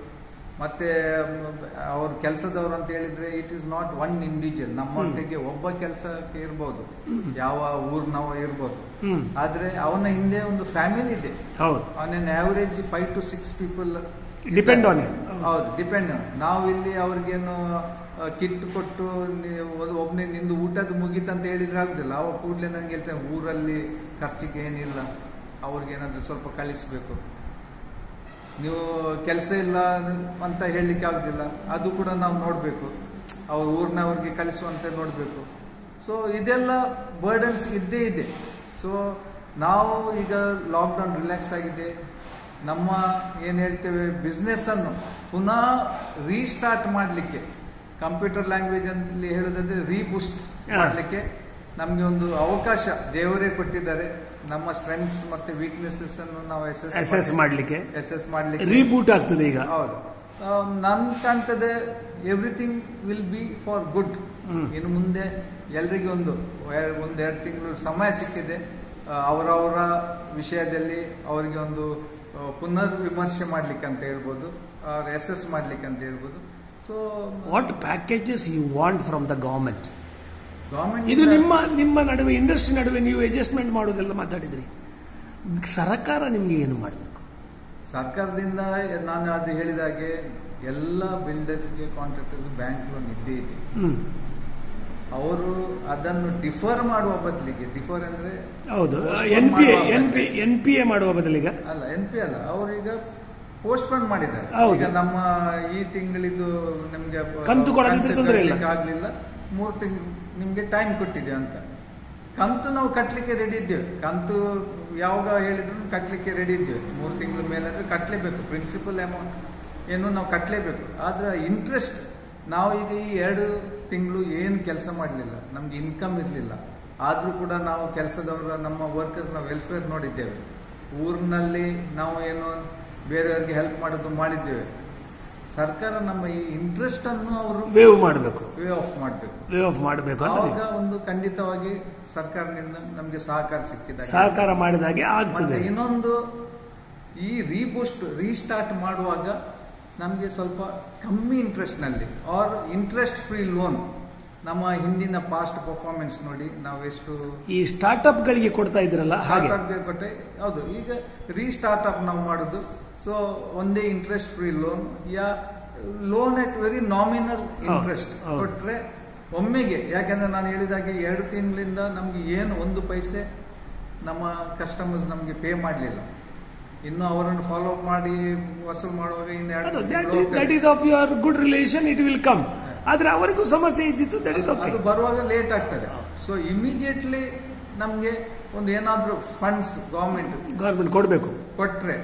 ಮತ್ತೆ ಅವ್ರ ಕೆಲಸದವ್ರು ಅಂತ ಹೇಳಿದ್ರೆ it is not one individual. ನಮ್ಮೊಟ್ಟಿಗೆ ಒಬ್ಬ ಕೆಲಸಕ್ಕೆ ಇರ್ಬೋದು, ಯಾವ ಊರ್ನವ ಇರ್ಬೋದು, ಆದ್ರೆ ಅವನ ಹಿಂದೆ ಒಂದು ಫ್ಯಾಮಿಲಿ ಇದೆ. On N average 5 to 6 people depend on it. ಹೌದು, ಡಿಪೆಂಡ್. ನಾವು ಇಲ್ಲಿ ಅವ್ರಿಗೇನು ಕಿಟ್ ಕೊಟ್ಟು ಒಬ್ಬನೇ ನಿಂದು ಊಟದ ಮುಗೀತಂತ ಹೇಳಿದ್ರೆ ಆಗುದಿಲ್ಲ. ಅವ ಕೂಡಲೇ ನಂಗೆ ಹೇಳ್ತೇನೆ, ಊರಲ್ಲಿ ಖರ್ಚಿಗೆ ಏನಿಲ್ಲ, ಅವ್ರಿಗೇನಾದ್ರೂ ಸ್ವಲ್ಪ ಕಳಿಸ್ಬೇಕು, ನೀವು ಕೆಲಸ ಇಲ್ಲ ಅಂತ ಹೇಳಲಿಕ್ಕೆ ಆಗುದಿಲ್ಲ, ಅದು ಕೂಡ ನಾವು ನೋಡ್ಬೇಕು, ಅವ್ರ ಊರಿನವ್ರಿಗೆ ಕಳಿಸುವಂತೆ ನೋಡ್ಬೇಕು. ಸೊ ಇದೆಲ್ಲ ಬರ್ಡನ್ಸ್ ಇದ್ದೇ ಇದೆ. ಸೊ ನಾವು ಈಗ ಲಾಕ್ಡೌನ್ ರಿಲ್ಯಾಕ್ಸ್ ಆಗಿದೆ, ನಮ್ಮ ಏನ್ ಹೇಳ್ತೇವೆ ಬಿಸ್ನೆಸ್ ಅನ್ನು ಪುನಃ ರೀಸ್ಟಾರ್ಟ್ ಮಾಡಲಿಕ್ಕೆ, ಕಂಪ್ಯೂಟರ್ ಲ್ಯಾಂಗ್ವೇಜ್ ಅಲ್ಲಿ ಹೇಳೋದಾದ್ರೆ ರೀಬೂಸ್ಟ್ ಮಾಡಲಿಕ್ಕೆ ನಮ್ಗೆ ಒಂದು ಅವಕಾಶ ದೇವರೇ ಕೊಟ್ಟಿದ್ದಾರೆ. ನಮ್ಮ ಸ್ಟ್ರೆಂಗ್ಸ್ ಮತ್ತೆ ವೀಕ್ನೆಸಸ್ ಅನ್ನು ನಾವು ಅಸೆಸ್ ಮಾಡ್ಲಿಕ್ಕೆ ರೀಬೂಟ್ ಆಗ್ತದೆ ಈಗ. ಹೌದು, ನನ್ ಕಾಣ್ತದೆ everything will be for good. ಇನ್ನು ಮುಂದೆ ಎಲ್ರಿಗೂ ಒಂದೆರಡು ತಿಂಗಳು ಸಮಯ ಸಿಕ್ಕಿದೆ. ಅವರವರ ವಿಷಯದಲ್ಲಿ ಅವರಿಗೆ ಒಂದು ಪುನರ್ ವಿಮರ್ಶೆ ಮಾಡ್ಲಿಕ್ಕೆ ಅಂತ ಹೇಳ್ಬೋದು, ಅಸೆಸ್ ಮಾಡ್ಲಿಕ್ಕೆ ಅಂತ ಹೇಳ್ಬೋದು. So what packages you want from the government? ಇದು ನಿಮ್ಮ ನಡುವೆ, ಇಂಡಸ್ಟ್ರಿ ನಡುವೆ ನೀವು ಅಡ್ಜಸ್ಟ್ಮೆಂಟ್ ಮಾಡೋದೆಲ್ಲ ಮಾತಾಡಿದ್ರಿ. ಸರ್ಕಾರ ನಿಮ್ಗೆ ಏನು ಮಾಡಬೇಕು? ಸರ್ಕಾರದಿಂದ ನಾನು ಅದು ಹೇಳಿದಾಗೆ ಎಲ್ಲ ಬಿಲ್ಡರ್ಸ್ಗೆ, ಕಾಂಟ್ರಾಕ್ಟರ್ಸ್ ಬ್ಯಾಂಕ್ ಲೋನ್ ಇದ್ದೇ ಇದೆ. ಅವರು ಅದನ್ನು ಡಿಫರ್ ಮಾಡುವ ಬದಲಿಗೆ, ಡಿಫರ್ ಅಂದ್ರೆ ಹೌದು ಎನ್ ಪಿ ಎ ಮಾಡುವ ಬದಲಿಗೆ ಅಲ್ಲ, NP ಅಲ್ಲ, ಅವರೀಗ ಪೋಸ್ಟ್ಪೋನ್ ಮಾಡಿದ್ದಾರೆ. ಈಗ ನಮ್ಮ ಈ ತಿಂಗಳಿದು ನಮ್ಗೆ ಕಂತು ಆಗ್ಲಿಲ್ಲ, 3 ತಿಂಗಳು ನಿಮ್ಗೆ ಟೈಮ್ ಕೊಟ್ಟಿದೆ ಅಂತ. ಕಂತು ನಾವು ಕಟ್ಲಿಕ್ಕೆ ರೆಡಿ ಇದ್ದೇವೆ. ಕಂತು ಯಾವಾಗ ಹೇಳಿದ್ರು ಕಟ್ಲಿಕ್ಕೆ ರೆಡಿ ಇದ್ದೇವೆ. 3 ತಿಂಗಳ ಮೇಲೆ ಅಂದ್ರೆ ಕಟ್ಲೇಬೇಕು. ಪ್ರಿನ್ಸಿಪಲ್ ಅಮೌಂಟ್ ಏನು ನಾವು ಕಟ್ಲೇಬೇಕು. ಆದ್ರೆ ಇಂಟ್ರೆಸ್ಟ್ ನಾವು ಈಗ ಈ 2 ತಿಂಗಳು ಏನು ಕೆಲಸ ಮಾಡಲಿಲ್ಲ, ನಮ್ಗೆ ಇನ್ಕಮ್ ಇರಲಿಲ್ಲ, ಆದ್ರೂ ಕೂಡ ನಾವು ಕೆಲಸದವರ ನಮ್ಮ ವರ್ಕರ್ಸ್ ನಾವು ವೆಲ್ಫೇರ್ ನೋಡಿದ್ದೇವೆ. ಊರಿನಲ್ಲಿ ನಾವು ಏನು ಬೇರೆಯವರಿಗೆ ಹೆಲ್ಪ್ ಮಾಡೋದು ಮಾಡಿದ್ದೇವೆ. ಸರ್ಕಾರ ನಮ್ಮ ಈ ಇಂಟ್ರೆಸ್ಟ್ ಅನ್ನು ಅವರು ವೇವ್ ಮಾಡಬೇಕು, ವೇ ಆಫ್ ಮಾಡಬೇಕು. ಆವಾಗ ಒಂದು ಖಂಡಿತವಾಗಿ ಸರ್ಕಾರದಿಂದ ನಮ್ಗೆ ಸಹಕಾರ ಸಿಕ್ಕಿದಾಗ, ಸಹಕಾರ ಮಾಡಿದಾಗೆ ಆಗ್ತದೆ. ಇನ್ನೊಂದು ಈ ರೀಸ್ಟಾರ್ಟ್ ಮಾಡುವಾಗ ನಮ್ಗೆ ಸ್ವಲ್ಪ ಕಮ್ಮಿ ಇಂಟ್ರೆಸ್ಟ್ ನಲ್ಲಿ ಆರ್ ಇಂಟ್ರೆಸ್ಟ್ ಫ್ರೀ ಲೋನ್, ನಮ್ಮ ಹಿಂದಿನ ಪಾಸ್ಟ್ ಪರ್ಫಾರ್ಮೆನ್ಸ್ ನೋಡಿ ನಾವು ಎಷ್ಟು ಈ ಸ್ಟಾರ್ಟ್ಅಪ್ ಗಳಿಗೆ ಕೊಡ್ತಾ ಇದ್ರಲ್ಲ ಹಾಗೆ ಕೊಟ್ಟೆ. ಹೌದು, ಈಗ ರೀಸ್ಟಾರ್ಟ್ಅಪ್ ನಾವು ಮಾಡುದು. ಸೊ ಒಂದೇ ಇಂಟ್ರೆಸ್ಟ್ ಫ್ರೀ ಲೋನ್ ಯಾ ಲೋನ್ ಎಟ್ ವೆರಿ ನಾಮಿನಲ್ ಇಂಟ್ರೆಸ್ಟ್ ಕೊಟ್ರೆ ಒಮ್ಮೆಗೆ. ಯಾಕಂದ್ರೆ ನಾನು ಹೇಳಿದಾಗೆ 2 ತಿಂಗಳಿಂದ ನಮ್ಗೆ ಏನು 1 ಪೈಸೆ ನಮ್ಮ ಕಸ್ಟಮರ್ಸ್ ನಮ್ಗೆ ಪೇ ಮಾಡಲಿಲ್ಲ. ಇನ್ನು ಅವರನ್ನು ಫಾಲೋ ಅಪ್ ಮಾಡಿ ವಸೂಲ್ ಮಾಡುವಾಗ that is of your good relation, it will come. ಆದ್ರೆ ಅವರಿಗೂ ಸಮಸ್ಯೆ ಇದ್ದಿತ್ತು, ದಟ್ ಈಸ್ ಓಕೆ. ಅದು ಬರುವಾಗ ಲೇಟ್ ಆಗ್ತದೆ. ಸೊ ಇಮಿಡಿಯೇಟ್ಲಿ ನಮ್ಗೆ ಒಂದು ಏನಾದ್ರೂ ಫಂಡ್ಸ್ ಗವರ್ಮೆಂಟ್ ಕೊಡಬೇಕು. ಕೊಟ್ರೆ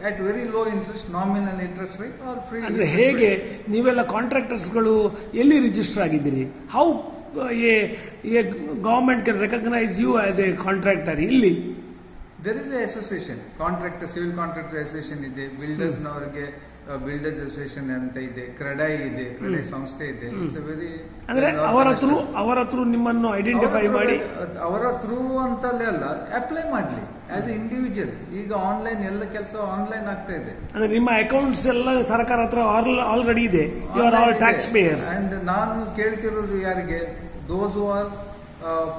at very low interest, nominal interest rate or free. ಅಂದ್ರೆ ಹೇಗೆ ನೀವೆಲ್ಲ ಕಾಂಟ್ರಾಕ್ಟರ್ಸ್ಗಳು ಎಲ್ಲಿ ರಿಜಿಸ್ಟರ್ ಆಗಿದ್ದೀರಿ? How a government can recognise you as a contractor? ಇಲ್ಲಿ there is a association, contractor civil contractor association ಇದೆ, ಬಿಲ್ಡರ್ಸ್ ನವರಿಗೆ ಬಿಲ್ಡರ್ಸ್ ಅಸೋಸಿಯೇಷನ್ ಅಂತ ಇದೆ, ಕ್ರೆಡೈ ಇದೆ, ಕ್ರೆಡೈ ಸಂಸ್ಥೆ ಇದೆ. ಇಟ್ಸ್ ವೆರಿ ಅಂದ್ರೆ ಅವರ ಥ್ರೂ ನಿಮ್ಮನ್ನು ಐಡೆಂಟಿಫೈ ಮಾಡಿ, ಅವರ ಥ್ರೂ ಅಂತಲೇ ಅಲ್ಲ, ಅಪ್ಲೈ ಮಾಡ್ಲಿ ಆಸ್ ಎ ಇಂಡಿವಿಜುವಲ್. ಈಗ ಆನ್ಲೈನ್ ಎಲ್ಲ ಕೆಲಸ ಆನ್ಲೈನ್ ಆಗ್ತಾ ಇದೆ. ಅಂದ್ರೆ ನಿಮ್ಮ ಅಕೌಂಟ್ಸ್ ಎಲ್ಲ ಸರ್ಕಾರ ಹತ್ರ ಆಲ್ರೆಡಿ ಇದೆ. You are all taxpayers. And ನಾನು ಕೇಳ್ತಿರೋದು ಯಾರಿಗೆ, those who are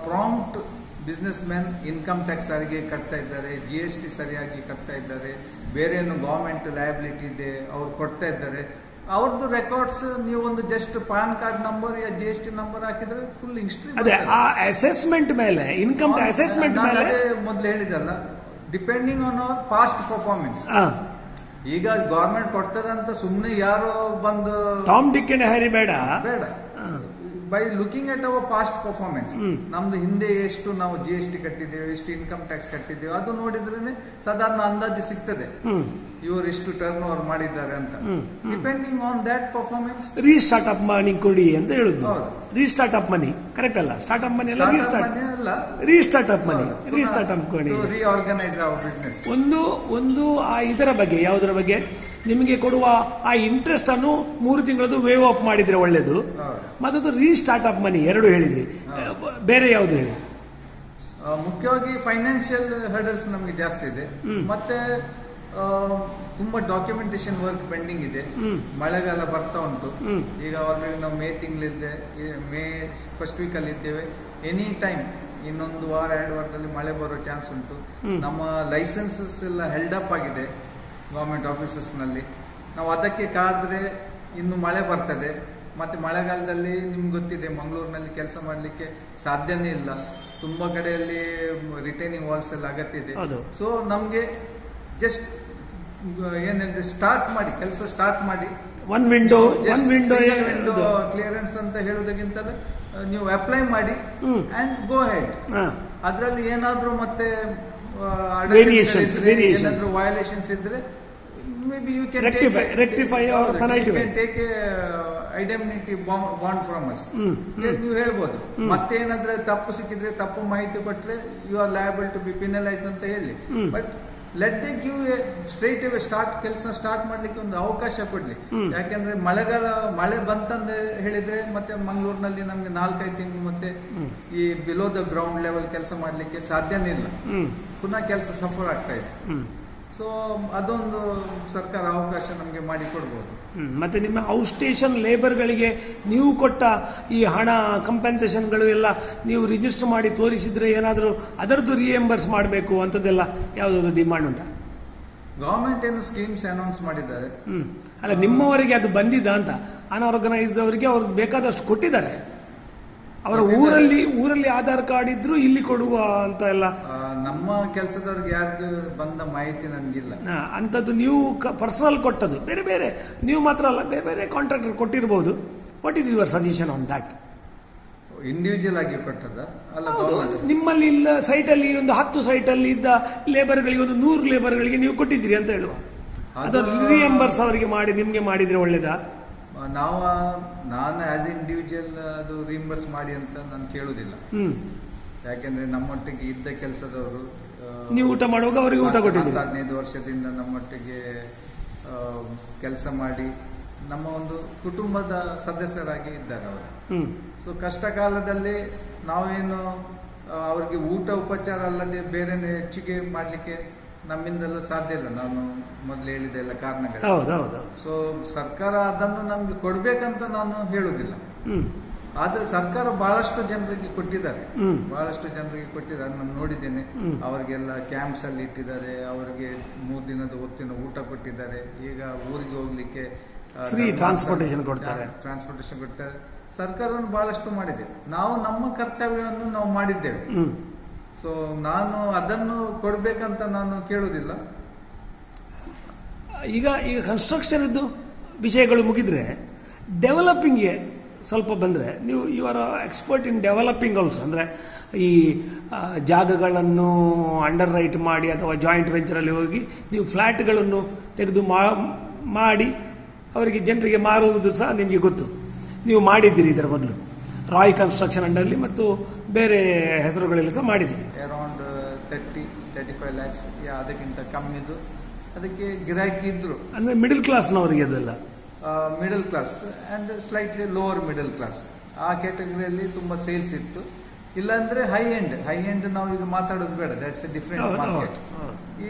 prompt businessmen, income tax ಸಾರಿಗೆ ಕಟ್ತಾ ಇದ್ದಾರೆ, GST ಸರಿಯಾಗಿ ಕಟ್ತಾ ಇದ್ದಾರೆ, ಬೇರೆ ಏನು ಗವರ್ಮೆಂಟ್ ಲಯಬಿಲಿಟಿ ಇದೆ ಅವ್ರು ಕೊಡ್ತಾ ಇದ್ದಾರೆ. ಅವ್ರದ್ದು ರೆಕಾರ್ಡ್ಸ್ ನೀವು ಒಂದು ಜಸ್ಟ್ ಪಾನ್ ಕಾರ್ಡ್ ನಂಬರ್ ಯಾ GST ನಂಬರ್ ಹಾಕಿದ್ರೆ ಫುಲ್ ಹಿಸ್ಟ್ರಿ. ಅದೇ ಆ ಅಸೆಸ್ಮೆಂಟ್ ಮೇಲೆ, ಇನ್ಕಮ್ ಅಸೆಸ್ಮೆಂಟ್ ಮೇಲೆ ಮೊದಲು ಹೇಳಿದಲ್ಲ, depending on hour past performance. ಈಗ ಗವರ್ಮೆಂಟ್ ಕೊಡ್ತದಂತ ಸುಮ್ನೆ ಯಾರೋ ಬಂದು ಟಾಮ್ ಡಿಕ್ ಅಂಡ್ ಹ್ಯಾರಿ ಬೇಡ. By looking at hour past performance, ನಮ್ದು ಹಿಂದೆ ಎಷ್ಟು ನಾವು GST ಕಟ್ಟಿದ್ದೇವೆ, ಎಷ್ಟು ಇನ್ಕಮ್ ಟ್ಯಾಕ್ಸ್ ಕಟ್ಟಿದ್ದೇವೆ, ಅದು ನೋಡಿದ್ರೆ ಸಾಧಾರಣ ಅಂದಾಜು ಸಿಗ್ತದೆ ಇವರು ಎಷ್ಟು ಟರ್ನ್ ಓವರ್ ಮಾಡಿದ್ದಾರೆ ಅಂತ. Depending on that performance restart up money ಕೊಡಿ ಅಂತ ಹೇಳುದು. ರೀಸ್ಟಾರ್ಟ್ ಅಪ್ ಮನಿ ಕರೆಕ್ಟ್ ಅಲ್ಲ, ಸ್ಟಾರ್ಟ್ ಅಪ್ ಮನಿ ಅಲ್ಲ, restart up money, restart up ಕೊಡಿ, ರೀಆರ್ಗನೈಸ್ ಅವರ್ ಬಿಸ್ನೆಸ್. ಒಂದು ಆ ಇದರ ಬಗ್ಗೆ, ಯಾವುದರ ಬಗ್ಗೆ ನಿಮಗೆ ಕೊಡುವ ಆ ಇಂಟ್ರೆಸ್ಟ್ ಅನ್ನು 3 ತಿಂಗಳದ್ದು ವೇವ್ ಅಪ್ ಮಾಡಿದ್ರೆ ಒಳ್ಳೇದು. ಮತ್ತದು ರೀಸ್ಟಾರ್ಟ್ ಅಪ್ ಮನಿ 2 ಹೇಳಿದ್ರಿ, ಬೇರೆ ಯಾವ್ದು ಹೇಳಿ? ಮುಖ್ಯವಾಗಿ ಫೈನಾನ್ಷಿಯಲ್ ಹರ್ಡಲ್ಸ್ ನಮಗೆ ಜಾಸ್ತಿ ಇದೆ. ಮತ್ತೆ ತುಂಬಾ ಡಾಕ್ಯುಮೆಂಟೇಶನ್ ವರ್ಕ್ ಪೆಂಡಿಂಗ್ ಇದೆ. ಮಳೆಗಾಲ ಬರ್ತಾ ಉಂಟು. ಈಗ ಆಲ್ರೆಡಿ ನಾವು ಮೇ ತಿಂಗಳಿದ್ದೆ, ಮೇ ಫಸ್ಟ್ ವೀಕ್ ಅಲ್ಲಿ ಇದ್ದೇವೆ. ಎನಿ ಟೈಮ್ ಇನ್ನೊಂದು ವಾರ 2 ವಾರದಲ್ಲಿ ಮಳೆ ಬರೋ ಚಾನ್ಸ್ ಉಂಟು. ನಮ್ಮ ಲೈಸೆನ್ಸಸ್ ಎಲ್ಲ ಹೆಲ್ಡ್ ಅಪ್ ಆಗಿದೆ ಗವರ್ಮೆಂಟ್ ಆಫೀಸಸ್ ನಲ್ಲಿ. ನಾವು ಅದಕ್ಕೆ ಕಾದ್ರೆ ಇನ್ನು ಮಳೆ ಬರ್ತದೆ. ಮತ್ತೆ ಮಳೆಗಾಲದಲ್ಲಿ ನಿಮ್ಗೆ ಗೊತ್ತಿದೆ, ಮಂಗಳೂರಿನಲ್ಲಿ ಕೆಲಸ ಮಾಡ್ಲಿಕ್ಕೆ ಸಾಧ್ಯನೇ ಇಲ್ಲ. ತುಂಬಾ ಕಡೆಯಲ್ಲಿ ರಿಟೈನಿಂಗ್ ವಾಲ್ಸ್ ಎಲ್ಲ ಅಗತ್ಯ ಇದೆ. ಸೊ ನಮ್ಗೆ ಜಸ್ಟ್ ಏನಂದ್ರೆ ಸ್ಟಾರ್ಟ್ ಮಾಡಿ, ಕೆಲಸ ಸ್ಟಾರ್ಟ್ ಮಾಡಿ. ಒನ್ ವಿಂಡೋ ಕ್ಲಿಯರೆನ್ಸ್ ಅಂತ ಹೇಳುವುದಕ್ಕಿಂತ ನೀವು ಅಪ್ಲೈ ಮಾಡಿ ಅಂಡ್ ಗೋ ಹೆಡ್. ಅದರಲ್ಲಿ ಏನಾದ್ರೂ ಮತ್ತೆ ಏನಾದ್ರೂ ವಯಲೇಷನ್ಸ್ ಇದ್ರೆ maybe you can rectify or penalty take identity bond from us. ನೀವು ಹೇಳ್ಬೋದು. ಮತ್ತೇನಾದ್ರೆ ತಪ್ಪು ಸಿಕ್ಕಿದ್ರೆ, ತಪ್ಪು ಮಾಹಿತಿ ಕೊಟ್ರೆ you are liable to be penalise ಅಂತ ಹೇಳಿ. But let they give straight away ಕೆಲಸ ಸ್ಟಾರ್ಟ್ ಮಾಡ್ಲಿಕ್ಕೆ ಒಂದು ಅವಕಾಶ ಕೊಡ್ಲಿ. ಯಾಕೆಂದ್ರೆ ಮಳೆ ಬಂತಂದ ಹೇಳಿದ್ರೆ ಮತ್ತೆ ಮಂಗಳೂರಿನಲ್ಲಿ ನಮ್ಗೆ 4-5 ತಿಂಗಳು ಮತ್ತೆ ಈ ಬಿಲೋ ದ ಗ್ರೌಂಡ್ ಲೆವೆಲ್ ಕೆಲಸ ಮಾಡ್ಲಿಕ್ಕೆ ಸಾಧ್ಯನೇ ಇಲ್ಲ. ಪುನಃ ಕೆಲಸ ಸಫರ್ ಆಗ್ತಾ ಇದೆ. ಸೊ ಅದೊಂದು ಸರ್ಕಾರ ಅವಕಾಶ ನಮಗೆ ಮಾಡಿಕೊಡ್ಬೋದು. ಮತ್ತೆ ನಿಮ್ಮ ಔಟ್ ಸ್ಟೇಷನ್ ಲೇಬರ್ಗಳಿಗೆ ನೀವು ಕೊಟ್ಟ ಈ ಹಣ ಕಂಪೆನ್ಸೇಷನ್ಗಳು ಎಲ್ಲ ನೀವು ರಿಜಿಸ್ಟರ್ ಮಾಡಿ ತೋರಿಸಿದ್ರೆ ಏನಾದರೂ ಅದರದ್ದು ರಿಯಂಬರ್ಸ್ ಮಾಡಬೇಕು ಅಂತದೆಲ್ಲ ಯಾವುದಾದ್ರು ಡಿಮಾಂಡ್ ಉಂಟಾ? ಗವರ್ಮೆಂಟ್ ಏನು ಸ್ಕೀಮ್ಸ್ ಅನೌನ್ಸ್ ಮಾಡಿದ್ದಾರೆ. ಅಲ್ಲ, ನಿಮ್ಮವರಿಗೆ ಅದು ಬಂದಿದ್ದ ಅಂತ ಅನ್ಆರ್ಗನೈಸ್ಡ್ ಅವರಿಗೆ ಅವ್ರಿಗೆ ಬೇಕಾದಷ್ಟು ಕೊಟ್ಟಿದ್ದಾರೆ. ಅವರ ಊರಲ್ಲಿ ಆಧಾರ್ ಕಾರ್ಡ್ ಇದ್ರು ಇಲ್ಲಿ ಕೊಡುವ ಅಂತ ಎಲ್ಲ ನಮ್ಮ ಕೆಲಸದವ್ರಿಗೆ ಯಾರಿಗೂ ಬಂದ ಮಾಹಿತಿ ನನಗಿಲ್ಲ. ಅಂತದ್ದು ನೀವು ಪರ್ಸನಲ್ ಕೊಟ್ಟದ್ದು ಬೇರೆ ನೀವು ಮಾತ್ರ ಅಲ್ಲ, ಬೇರೆ ಕಾಂಟ್ರಾಕ್ಟರ್ ಕೊಟ್ಟಿರಬಹುದು. What is your suggestion on that? Individual ಆಗಿ ಕೊಟ್ಟದ ಅಲ್ಲ? ನಿಮ್ಮಲ್ಲಿ ಇಲ್ಲ ಸೈಟ್ ಅಲ್ಲಿ ಒಂದು 10 ಸೈಟ್ ಅಲ್ಲಿ ಇದ್ದ ಲೇಬರ್ಗಳಿಗೆ ಒಂದು 100 ಲೇಬರ್ಗಳಿಗೆ ನೀವು ಕೊಟ್ಟಿದ್ದೀರಿ ಅಂತ ಹೇಳುವ. ಅದು ರಿಯಂಬರ್ಸ್ ಅವರಿಗೆ ಮಾಡಿ ನಿಮ್ಗೆ ಮಾಡಿದ್ರೆ ಒಳ್ಳೇದಾ? ನಾನು ಆಸ್ ಇಂಡಿವಿಜುವಲ್ ಅದು ರಿಯಂಬರ್ಸ್ ಮಾಡಿ ಅಂತ ನಾನು ಕೇಳುದಿಲ್ಲ. ಯಾಕೆಂದ್ರೆ ನಮ್ಮೊಟ್ಟಿಗೆ ಇದ್ದ ಕೆಲಸದವರು, ನೀವು ಊಟ ಮಾಡುವಾಗ ಅವರಿಗೆ ಊಟ ಕೊಟ್ಟಿದ್ದೀರಿ. 15 ವರ್ಷದಿಂದ ನಮ್ಮೊಟ್ಟಿಗೆ ಕೆಲಸ ಮಾಡಿ ನಮ್ಮ ಒಂದು ಕುಟುಂಬದ ಸದಸ್ಯರಾಗಿ ಇದ್ದಾರೆ ಅವರು. ಸೊ ಕಷ್ಟ ಕಾಲದಲ್ಲಿ ನಾವೇನು ಅವ್ರಿಗೆ ಊಟ ಉಪಚಾರ ಅಲ್ಲದೆ ಬೇರೆ ಹೆಚ್ಚಿಗೆ ಮಾಡ್ಲಿಕ್ಕೆ ನಮ್ಮಿಂದಲೂ ಸಾಧ್ಯ ಇಲ್ಲ. ನಾನು ಮೊದಲು ಹೇಳಿದ ಎಲ್ಲ ಕಾರಣಗಳು. ಸೊ ಸರ್ಕಾರ ಅದನ್ನು ನಮ್ಗೆ ಕೊಡ್ಬೇಕಂತ ನಾನು ಹೇಳುದಿಲ್ಲ. ಆದ್ರೆ ಸರ್ಕಾರ ಬಹಳಷ್ಟು ಜನರಿಗೆ ಕೊಟ್ಟಿದ್ದಾರೆ. ನಾನು ನೋಡಿದ್ದೇನೆ. ಅವರಿಗೆಲ್ಲ ಕ್ಯಾಂಪ್ಸ್ ಅಲ್ಲಿ ಇಟ್ಟಿದ್ದಾರೆ. ಅವರಿಗೆ 3 ದಿನದ ಹೊತ್ತಿನ ಊಟ ಕೊಟ್ಟಿದ್ದಾರೆ. ಈಗ ಊರಿಗೆ ಹೋಗ್ಲಿಕ್ಕೆ ಫ್ರೀ ಟ್ರಾನ್ಸ್ಪೋರ್ಟೇಷನ್ ಕೊಡ್ತಾರೆ. ಸರ್ಕಾರವನ್ನು ಬಹಳಷ್ಟು ಮಾಡಿದೆ. ನಾವು ನಮ್ಮ ಕರ್ತವ್ಯವನ್ನು ನಾವು ಮಾಡಿದ್ದೇವೆ. ಸೊ ನಾನು ಅದನ್ನು ಕೊಡ್ಬೇಕಂತ ನಾನು ಕೇಳುವುದಿಲ್ಲ. ಈಗ ಕನ್ಸ್ಟ್ರಕ್ಷನ್ ಇದ್ದು ವಿಷಯಗಳು ಮುಗಿದ್ರೆ ಡೆವಲಪಿಂಗ್ಗೆ ಸ್ವಲ್ಪ ಬಂದ್ರೆ, ನೀವು you are expert in developing also. ಅಂದ್ರೆ ಈ ಜಾಗಗಳನ್ನು ಅಂಡರ್ ರೈಟ್ ಮಾಡಿ ಅಥವಾ ಜಾಯಿಂಟ್ ವೆಂಚರ್ ಅಲ್ಲಿ ಹೋಗಿ ನೀವು ಫ್ಲಾಟ್ಗಳನ್ನು ತೆಗೆದು ಮಾಡಿ ಅವರಿಗೆ ಜನರಿಗೆ ಮಾರುವುದು ಸಹ ನಿಮಗೆ ಗೊತ್ತು. ನೀವು ಮಾಡಿದ್ದೀರಿ ಇದರ ಮೊದಲು ರಾಯ್ ಕನ್ಸ್ಟ್ರಕ್ಷನ್ ಅಂಡರ್ಲಿ ಮತ್ತು ಬೇರೆ ಹೆಸರುಗಳೆಲ್ಲ ಸಹ ಮಾಡಿದ್ದೀರಿ. ಅರೌಂಡ್ 30-35 lakhs ಅದಕ್ಕಿಂತ ಕಮ್ಮಿದು ಅದಕ್ಕೆ ಗಿರಾಕಿ ಇದ್ರು. ಅಂದ್ರೆ ಮಿಡಲ್ ಕ್ಲಾಸ್ನವರಿಗೆ ಅದೆಲ್ಲ middle class and slightly lower middle class ಆ ಕ್ಯಾಟಗರಿಯಲ್ಲಿ ತುಂಬಾ ಸೇಲ್ಸ್ ಇತ್ತು. ಇಲ್ಲಾಂದ್ರೆ ಹೈ ಎಂಡ್ ನಾವು ಈಗ ಮಾತಾಡೋದು ಬೇಡ, ದಟ್ಸ್ ಎ ಡಿಫರೆಂಟ್ ಮಾರ್ಕೆಟ್. ಈ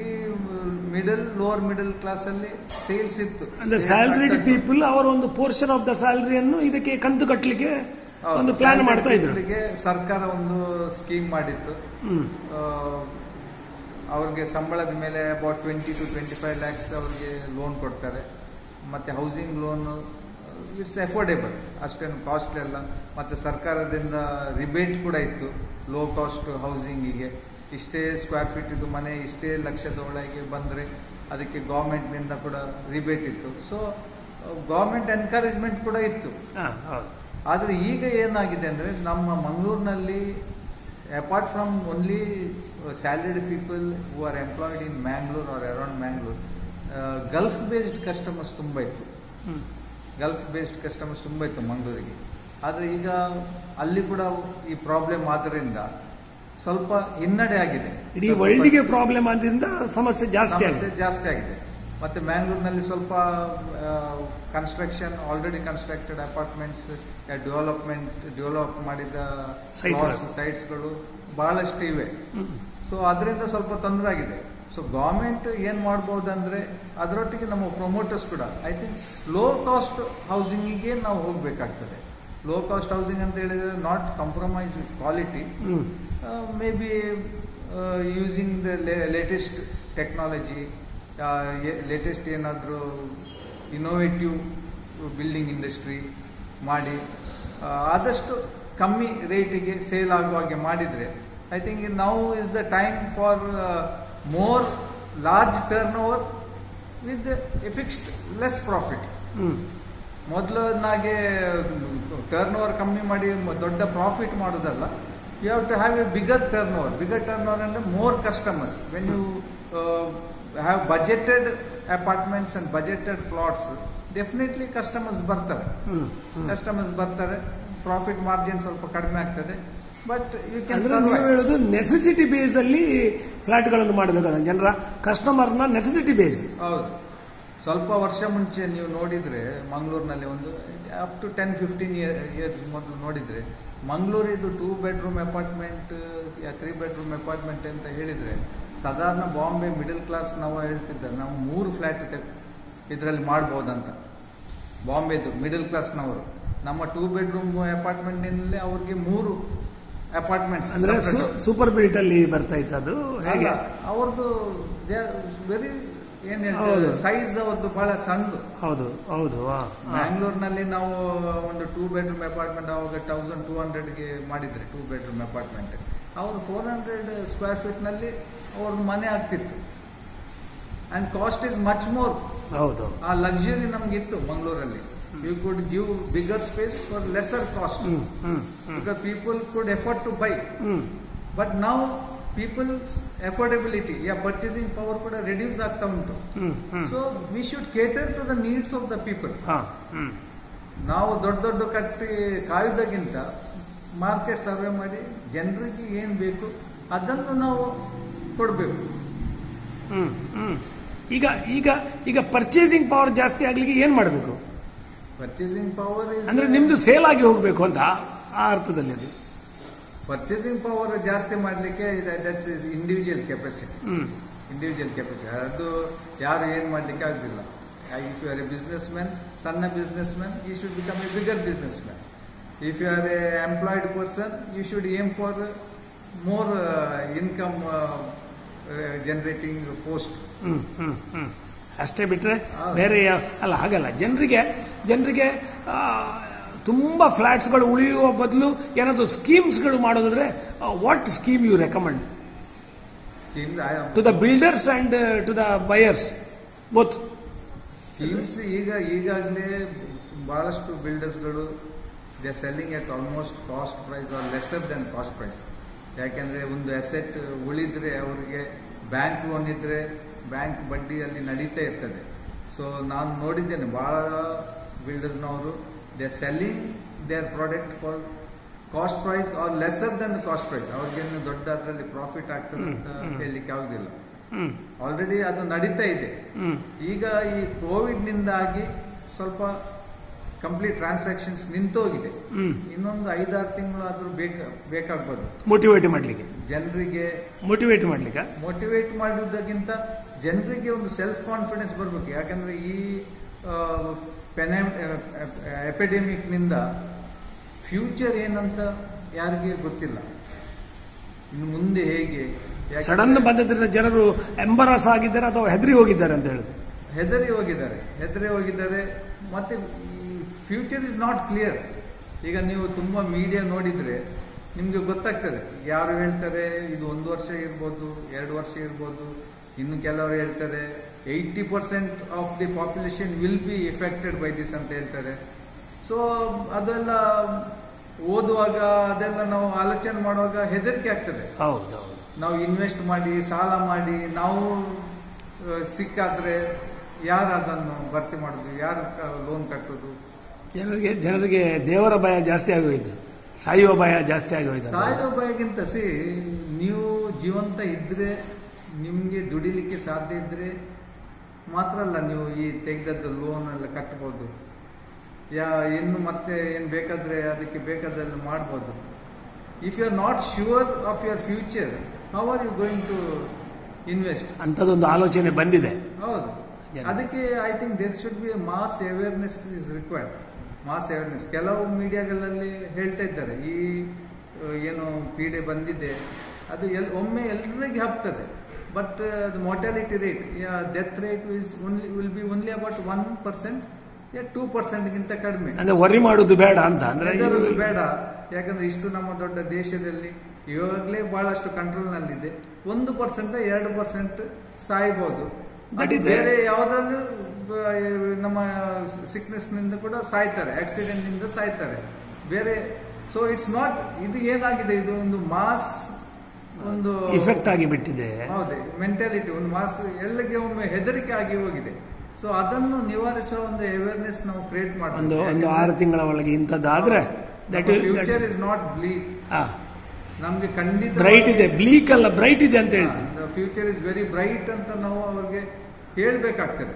ಲೋವರ್ ಮಿಡಲ್ ಕ್ಲಾಸ್ ಅಲ್ಲಿ ಸೇಲ್ಸ್ ಇತ್ತು. ಅಂದ್ರೆ ಸ್ಯಾಲರಿಡ್ ಪೀಪಲ್ ಅವರ ಒಂದು ಪೋರ್ಷನ್ ಆಫ್ ದ ಸ್ಯಾಲರಿಯನ್ನು ಇದಕ್ಕೆ ಕಂತು ಕಟ್ಟಲಿಕ್ಕೆ ಒಂದು ಪ್ಲಾನ್ ಮಾಡ್ತಾ ಇದ್ರು. ಸರ್ಕಾರ ಒಂದು ಸ್ಕೀಮ್ ಮಾಡಿತ್ತು. ಅವ್ರಿಗೆ ಸಂಬಳದ ಮೇಲೆ ಅಬೌಟ್ 20-25 lakhs ಅವ್ರಿಗೆ ಲೋನ್ ಕೊಡ್ತಾರೆ. ಮತ್ತೆ ಹೌಸಿಂಗ್ ಲೋನ್ ಇಟ್ಸ್ ಅಫೋರ್ಡೆಬಲ್, ಅಷ್ಟೇನು ಕಾಸ್ಟ್ಲಿ ಅಲ್ಲ. ಮತ್ತೆ ಸರ್ಕಾರದಿಂದ ರಿಬೇಟ್ ಕೂಡ ಇತ್ತು ಲೋ ಕಾಸ್ಟ್ ಹೌಸಿಂಗಿಗೆ. ಇಷ್ಟೇ ಸ್ಕ್ವೇರ್ ಫೀಟ್ ಇದು ಮನೆ ಇಷ್ಟೇ ಲಕ್ಷದ ಒಳಗೆ ಬಂದ್ರೆ ಅದಕ್ಕೆ ಗವರ್ಮೆಂಟ್ ನಿಂದ ಕೂಡ ರಿಬೇಟ್ ಇತ್ತು. ಸೊ ಗವರ್ಮೆಂಟ್ ಎನ್ಕರೇಜ್ಮೆಂಟ್ ಕೂಡ ಇತ್ತು. ಆದ್ರೆ ಈಗ ಏನಾಗಿದೆ ಅಂದ್ರೆ ನಮ್ಮ ಮಂಗಳೂರಿನಲ್ಲಿ apart from only salaried people who are employed in Mangalore or around Mangalore, Gulf based customers ತುಂಬಾ ಇತ್ತು ಮಂಗಳೂರಿಗೆ. ಆದ್ರೆ ಈಗ ಅಲ್ಲಿ ಕೂಡ ಈ ಪ್ರಾಬ್ಲಮ್ ಆದ್ರಿಂದ ಸ್ವಲ್ಪ ಹಿನ್ನಡೆ ಆಗಿದೆ. ಇಡೀ ವರ್ಲ್ಡ್ಗೆ ಪ್ರಾಬ್ಲಮ್ ಆದ್ರಿಂದ ಸಮಸ್ಯೆ ಜಾಸ್ತಿ ಆಗಿದೆ. ಮತ್ತೆ ಮ್ಯಾಂಗ್ಳೂರ್ನಲ್ಲಿ ಸ್ವಲ್ಪ construction already constructed apartments develop ಮಾಡಿದ ಸೈಟ್ಸ್ಗಳು ಬಹಳಷ್ಟು ಇವೆ. ಸೊ ಅದರಿಂದ ಸ್ವಲ್ಪ ತೊಂದರೆ ಆಗಿದೆ. ಸೊ ಗೌರ್ಮೆಂಟ್ ಏನ್ ಮಾಡ್ಬೋದಂದ್ರೆ ಅದರೊಟ್ಟಿಗೆ ನಮ್ಮ ಪ್ರೊಮೋಟರ್ಸ್ ಕೂಡ ಐ ಥಿಂಕ್ ಲೋ ಕಾಸ್ಟ್ ಹೌಸಿಂಗಿಗೆ ನಾವು ಹೋಗ್ಬೇಕಾಗ್ತದೆ. ಲೋ ಕಾಸ್ಟ್ ಹೌಸಿಂಗ್ ಅಂತ ಹೇಳಿದ್ರೆ not compromise with quality, maybe using the latest technology, latest ಏನಾದರೂ ಇನೋವೇಟಿವ್ ಬಿಲ್ಡಿಂಗ್ ಇಂಡಸ್ಟ್ರಿ ಮಾಡಿ ಆದಷ್ಟು ಕಮ್ಮಿ ರೇಟಿಗೆ ಸೇಲ್ ಆಗುವಾಗೆ ಮಾಡಿದ್ರೆ I think now is the time for more large turnover with fixed less profit. ಮೊದಲನಾಗೆ ಟರ್ನ್ ಓವರ್ ಕಮ್ಮಿ ಮಾಡಿ ದೊಡ್ಡ ಪ್ರಾಫಿಟ್ ಮಾಡೋದಲ್ಲ. You have to have a bigger turnover. Bigger turnover ಅಂದ್ರೆ more customers. When you have budgeted apartments and budgeted plots, definitely customers ಬರ್ತಾರೆ. Profit margin ಸ್ವಲ್ಪ ಕಡಿಮೆ ಆಗ್ತದೆ. ಬಟ್ ಯು ಕ್ಯಾನ್ ಹೇಳೋದು ನೆಸೆಸಿಟಿ ಬೇಸ್ ಅಲ್ಲಿ ಫ್ಲಾಟ್ಗಳನ್ನು ಮಾಡಬೇಕಾದ ಜನರ ಕಸ್ಟಮರ್ನ ನೆಸೆಸಿಟಿ ಬೇಸ್. ಹೌದು. ಸ್ವಲ್ಪ ವರ್ಷ ಮುಂಚೆ ನೀವು ನೋಡಿದ್ರೆ ಮಂಗಳೂರಿನಲ್ಲಿ ಒಂದು ಅಪ್ ಟು 10-15 ಇಯರ್ಸ್ ಮೊದಲು ನೋಡಿದ್ರೆ ಮಂಗಳೂರಿದು 2 bedroom ಅಪಾರ್ಟ್ಮೆಂಟ್ 3 bedroom ಅಪಾರ್ಟ್ಮೆಂಟ್ ಅಂತ ಹೇಳಿದ್ರೆ ಸಾಧಾರಣ ಬಾಂಬೆ ಮಿಡಲ್ ಕ್ಲಾಸ್ ನಾವು ಹೇಳ್ತಿದ್ದಾರೆ ನಾವು 3 ಫ್ಲಾಟ್ ಇದರಲ್ಲಿ ಮಾಡಬಹುದಂತ. ಬಾಂಬೆದು ಮಿಡಲ್ ಕ್ಲಾಸ್ನವರು ನಮ್ಮ 2 bedroom ಅಪಾರ್ಟ್ಮೆಂಟ್ ನಲ್ಲಿ ಅವ್ರಿಗೆ 3 ಅಪಾರ್ಟ್ಮೆಂಟ್ಸ್ ಅಂದ್ರೆ ಸೂಪರ್ ಬಿಲ್ಟ್ ಅಲ್ಲಿ ಬರ್ತಾ ಇತ್ತು. ಅದು ಹೇಗೆ ಅವ್ರದ್ದು ವೆರಿ ಏನ್ ಹೇಳ್ತಾರೆ ಸೈಜ್ ಅವ್ರದ್ದು ಬಹಳ ಸಣ್ಣದು. ಹೌದು ಹೌದು. ಬ್ಯಾಂಗ್ಳೂರ್ನಲ್ಲಿ ನಾವು ಒಂದು 2 bedroom ಅಪಾರ್ಟ್ಮೆಂಟ್ ಅವಾಗ 1200ಗೆ ಮಾಡಿದ್ರೆ 2 bedroom ಅಪಾರ್ಟ್ಮೆಂಟ್ ಅವ್ರು 400 square feet ನಲ್ಲಿ ಅವ್ರ ಮನೆ ಆಗ್ತಿತ್ತು. And cost is much more. ಹೌದು. ಆ ಲಕ್ಸುರಿ ನಮ್ಗಿತ್ತು ಮಂಗಳೂರಲ್ಲಿ. You could give bigger space for lesser cost because people could afford to buy. But now people's affordability, purchasing power could reduce ಆಗ್ತಾ ಉಂಟು. So we should cater to the needs of the people. ನಾವು ದೊಡ್ಡ ಕಟ್ಟಿ ಕಾಯುವುದಕ್ಕಿಂತ market survey ಮಾಡಿ ಜನರಿಗೆ ಏನ್ ಬೇಕು ಅದನ್ನು ನಾವು ಕೊಡಬೇಕು. ಈಗ ಪರ್ಚೇಸಿಂಗ್ ಪವರ್ ಜಾಸ್ತಿ ಆಗ್ಲಿಕ್ಕೆ ಏನ್ ಮಾಡಬೇಕು? ಪರ್ಚೇಸಿಂಗ್ ಪವರ್ ಅಂದ್ರೆ ನಿಮ್ದು ಸೇಲ್ ಆಗಿ ಹೋಗ್ಬೇಕು ಅಂತ ಆ ಅರ್ಥದಲ್ಲಿ. ಅದು ಪರ್ಚೇಸಿಂಗ್ ಪವರ್ ಜಾಸ್ತಿ ಮಾಡ್ಲಿಕ್ಕೆ ದಟ್ಸ್ ಇಂಡಿವಿಜುವಲ್ ಕೆಪಾಸಿಟಿ. ಅದು ಯಾರು ಏನ್ ಮಾಡ್ಲಿಕ್ಕೆ ಆಗುದಿಲ್ಲ. If you are a businessman, ಸಣ್ಣ businessman, you should become a bigger businessman. If you are a employed person, you should aim for more income generating post. ಅಷ್ಟೇ ಬಿಟ್ರೆ ಬೇರೆ ಅಲ್ಲ, ಹಾಗಲ್ಲ. ಜನರಿಗೆ ತುಂಬಾ ಫ್ಲಾಟ್ಸ್ಗಳು ಉಳಿಯುವ ಬದಲು ಏನಾದ್ರು ಸ್ಕೀಮ್ಸ್ಗಳು ಮಾಡೋದಾದ್ರೆ what scheme you recommend to the builders and to the buyers both? Schemes ಈಗಾಗಲೇ ಬಹಳಷ್ಟು ಬಿಲ್ಡರ್ಸ್ಗಳು they are selling at almost cost price or lesser than cost price. ಯಾಕೆಂದ್ರೆ ಒಂದು ಅಸೆಟ್ ಉಳಿದ್ರೆ ಅವರಿಗೆ ಬ್ಯಾಂಕ್ ಲೋನ್ ಇದ್ರೆ ಬ್ಯಾಂಕ್ ಬಡ್ಡಿಯಲ್ಲಿ ನಡೀತಾ ಇರ್ತದೆ. ಸೊ ನಾನು ನೋಡಿದ್ದೇನೆ ಬಹಳ ಬಿಲ್ಡರ್ಸ್ನವರು they are selling their product for cost price or lesser than cost price. ಅವ್ರಿಗೇನು ದೊಡ್ಡ ಅದರಲ್ಲಿ ಪ್ರಾಫಿಟ್ ಆಗ್ತದೆ ಅಂತ ಹೇಳಲಿಕ್ಕೆ ಆಗುದಿಲ್ಲ. ಆಲ್ರೆಡಿ ಅದು ನಡೀತಾ ಇದೆ. ಈಗ ಈ ಕೋವಿಡ್ ನಿಂದಾಗಿ ಸ್ವಲ್ಪ ಕಂಪ್ಲೀಟ್ ಟ್ರಾನ್ಸಾಕ್ಷನ್ಸ್ ನಿಂತೋಗಿದೆ. ಇನ್ನೊಂದು 5-6 ತಿಂಗಳು ಆದ್ರೂ ಬೇಕಾಗ್ಬೋದು ಮೋಟಿವೇಟ್ ಮಾಡ್ಲಿಕ್ಕೆ, ಜನರಿಗೆ ಮೋಟಿವೇಟ್ ಮಾಡುವುದಕ್ಕಿಂತ ಜನರಿಗೆ ಒಂದು ಸೆಲ್ಫ್ ಕಾನ್ಫಿಡೆನ್ಸ್ ಬರ್ಬೇಕು. ಯಾಕಂದ್ರೆ ಈ ಎಪಿಡೆಮಿಕ್ ನಿಂದ ಫ್ಯೂಚರ್ ಏನಂತ ಯಾರಿಗೆ ಗೊತ್ತಿಲ್ಲ. ಇನ್ನು ಮುಂದೆ ಹೇಗೆ ಸಡನ್ ಬಂದದ್ರಿಂದ ಜನರು ಎಂಬರಾಸ್ ಆಗಿದ್ದಾರೆ ಅಥವಾ ಹೆದರಿ ಹೋಗಿದ್ದಾರೆ ಅಂತ ಹೇಳಿದ್ರೆ ಹೆದರಿ ಹೋಗಿದ್ದಾರೆ. ಮತ್ತೆ ಫ್ಯೂಚರ್ ಇಸ್ ನಾಟ್ ಕ್ಲಿಯರ್. ಈಗ ನೀವು ತುಂಬಾ ಮೀಡಿಯಾ ನೋಡಿದ್ರೆ ನಿಮ್ಗೆ ಗೊತ್ತಾಗ್ತದೆ. ಯಾರು ಹೇಳ್ತಾರೆ ಇದು 1 ವರ್ಷ ಇರ್ಬೋದು, 2 ವರ್ಷ ಇರ್ಬೋದು. ಇನ್ನು ಕೆಲವರು ಹೇಳ್ತಾರೆ 80% of the population will be affected by this ಅಂತ ಹೇಳ್ತಾರೆ. ಸೊ ಅದೆಲ್ಲ ಓದುವಾಗ ಅದೆಲ್ಲ ನಾವು ಆಲೋಚನೆ ಮಾಡುವಾಗ ಹೆದರಿಕೆ ಆಗ್ತದೆ. ನಾವು ಇನ್ವೆಸ್ಟ್ ಮಾಡಿ ಸಾಲ ಮಾಡಿ ನಾವು ಸಿಕ್ಕಾದ್ರೆ ಯಾರು ಅದನ್ನು ಭರ್ತಿ ಮಾಡುದು, ಯಾರು ಲೋನ್ ಕಟ್ಟುದು? ಜನರಿಗೆ ದೇವರ ಭಯ ಜಾಸ್ತಿ ಆಗೋಯ್ತು, ಸಾಯುವ ಭಯ ಜಾಸ್ತಿ ಆಗೋಯ್ತು. ಸಾಯುವ ಭಯಕ್ಕಿಂತ ನೀವು ಜೀವಂತ ಇದ್ರೆ ನಿಮ್ಗೆ ದುಡಿಲಿಕ್ಕೆ ಸಾಧ್ಯ ಇದ್ರೆ ಮಾತ್ರ ಅಲ್ಲ ನೀವು ಈ ತೆಗೆದದ್ದು ಲೋನ್ ಎಲ್ಲ ಕಟ್ಟಬಹುದು. ಇನ್ನು ಮತ್ತೆ ಏನ್ ಬೇಕಾದ್ರೆ ಅದಕ್ಕೆ ಬೇಕಾದೆಲ್ಲ ಮಾಡ್ಬೋದು. If you are not sure of your future, how are you going to invest ಅಂತದೊಂದು ಆಲೋಚನೆ ಬಂದಿದೆ. ಹೌದು, ಅದಕ್ಕೆ I think there should be mass awareness is required. Mass awareness ಕೆಲವು ಮೀಡಿಯಾಗಳಲ್ಲಿ ಹೇಳ್ತಾ ಇದ್ದಾರೆ, ಈ ಏನು ಪೀಡೆ ಬಂದಿದೆ ಅದು ಒಮ್ಮೆ ಎಲ್ಲರಿಗೆ ಹಬ್ತದೆ, but the mortality rate, death rate will be only about 1%, 2% ಗಿಂತ ಕಡಿಮೆ. ಅಂದ್ರೆ ವರಿ ಮಾಡುದು ಬೇಡ ಅಂತ, ಅಂದ್ರೆ ಬೇಡ. ಯಾಕಂದ್ರೆ ಇಷ್ಟು ನಮ್ಮ ದೊಡ್ಡ ದೇಶದಲ್ಲಿ ಇವಾಗಲೇ ಬಹಳಷ್ಟು ಕಂಟ್ರೋಲ್ ನಲ್ಲಿದೆ. 1% 2% ಸಾಯ್ಬೋದು. ಬೇರೆ ಯಾವ್ದ್ರಲ್ಲೂ ನಮ್ಮ ಸಿಕ್ನೆಸ್ ನಿಂದ ಕೂಡ ಸಾಯ್ತಾರೆ, ಆಕ್ಸಿಡೆಂಟ್ ನಿಂದ ಸಾಯ್ತಾರೆ ಬೇರೆ. ಸೊ ಇಟ್ಸ್ ನಾಟ್, ಇದು ಏನಾಗಿದೆ, ಇದು ಒಂದು ಮಾಸ್ ಒಂದು ಇಫೆಕ್ಟ್ ಆಗಿ ಬಿಟ್ಟಿದೆ. ಹೌದು, ಮೆಂಟಾಲಿಟಿ ಒಂದು ಮಾಸ್ ಎಲ್ಲಗೆ ಒಮ್ಮೆ ಹೆದರಿಕೆ ಆಗಿ ಹೋಗಿದೆ. ಸೊ ಅದನ್ನು ನಿವಾರಿಸುವ ಒಂದು ಅವೇರ್ನೆಸ್ ನಾವು ಕ್ರಿಯೇಟ್ ಮಾಡಬೇಕು. ಒಂದು 6 ತಿಂಗಳ ಒಳಗೆ ಇಂಥದ್ದಾದ್ರೆ ಫ್ಯೂಚರ್ ಇಸ್ ನಾಟ್ ಬ್ಲೀಕ್. ನಮ್ಗೆ ಖಂಡಿತ ಬ್ರೈಟ್ ಇದೆ, ಬ್ಲೀಕ್ ಅಲ್ಲ ಬ್ರೈಟ್ ಇದೆ ಅಂತ ಹೇಳ್ತೀವಿ. ಫ್ಯೂಚರ್ ಇಸ್ ವೆರಿ ಬ್ರೈಟ್ ಅಂತ ನಾವು ಅವ್ರಿಗೆ ಹೇಳ್ಬೇಕಾಗ್ತದೆ.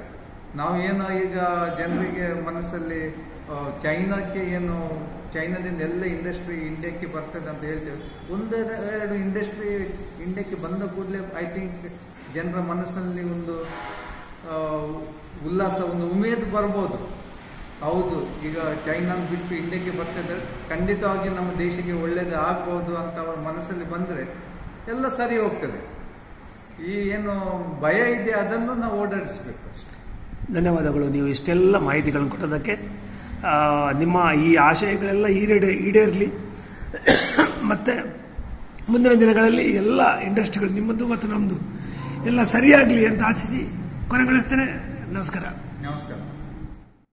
ನಾವು ಏನು ಈಗ ಜನರಿಗೆ ಮನಸ್ಸಲ್ಲಿ ಚೈನಾಕ್ಕೆ ಏನು, ಚೈನಾದಿಂದ ಎಲ್ಲ ಇಂಡಸ್ಟ್ರಿ ಇಂಡಿಯಾಕ್ಕೆ ಬರ್ತದೆ ಅಂತ ಹೇಳ್ತೇವೆ. 1-2 ಇಂಡಸ್ಟ್ರಿ ಇಂಡಿಯಾಕ್ಕೆ ಬಂದ ಕೂಡಲೇ ಐ ಥಿಂಕ್ ಜನರ ಮನಸ್ಸಿನಲ್ಲಿ ಒಂದು ಉಲ್ಲಾಸ, ಒಂದು ಉಮೇದು ಬರ್ಬೋದು. ಹೌದು, ಈಗ ಚೈನಾ ಬಿಟ್ಟು ಇಂಡಿಯಾಕ್ಕೆ ಬರ್ತಿದ್ರೆ ಖಂಡಿತವಾಗಿ ನಮ್ಮ ದೇಶಕ್ಕೆ ಒಳ್ಳೇದು ಆಗ್ಬಹುದು ಅಂತ ಅವರ ಮನಸ್ಸಲ್ಲಿ ಬಂದ್ರೆ ಎಲ್ಲ ಸರಿ ಹೋಗ್ತದೆ. ಈ ಏನು ಭಯ ಇದೆ ಅದನ್ನು ನಾವು ಓಡಾಡಿಸ್ಬೇಕು ಅಷ್ಟೇ. ಧನ್ಯವಾದಗಳು, ನೀವು ಇಷ್ಟೆಲ್ಲ ಮಾಹಿತಿಗಳನ್ನು ಕೊಟ್ಟೋದಕ್ಕೆ. ನಿಮ್ಮ ಈ ಆಶಯಗಳೆಲ್ಲ ಈಡೇರಲಿ, ಮತ್ತೆ ಮುಂದಿನ ದಿನಗಳಲ್ಲಿ ಎಲ್ಲ ಇಂಡಸ್ಟ್ರಿಗಳು ನಿಮ್ಮದು ಮತ್ತು ನಮ್ಮದು ಎಲ್ಲ ಸರಿಯಾಗಲಿ ಅಂತ ಆಶಿಸಿ ಕೊನೆಗೊಳಿಸ್ತೇನೆ. ನಮಸ್ಕಾರ. ನಮಸ್ಕಾರ.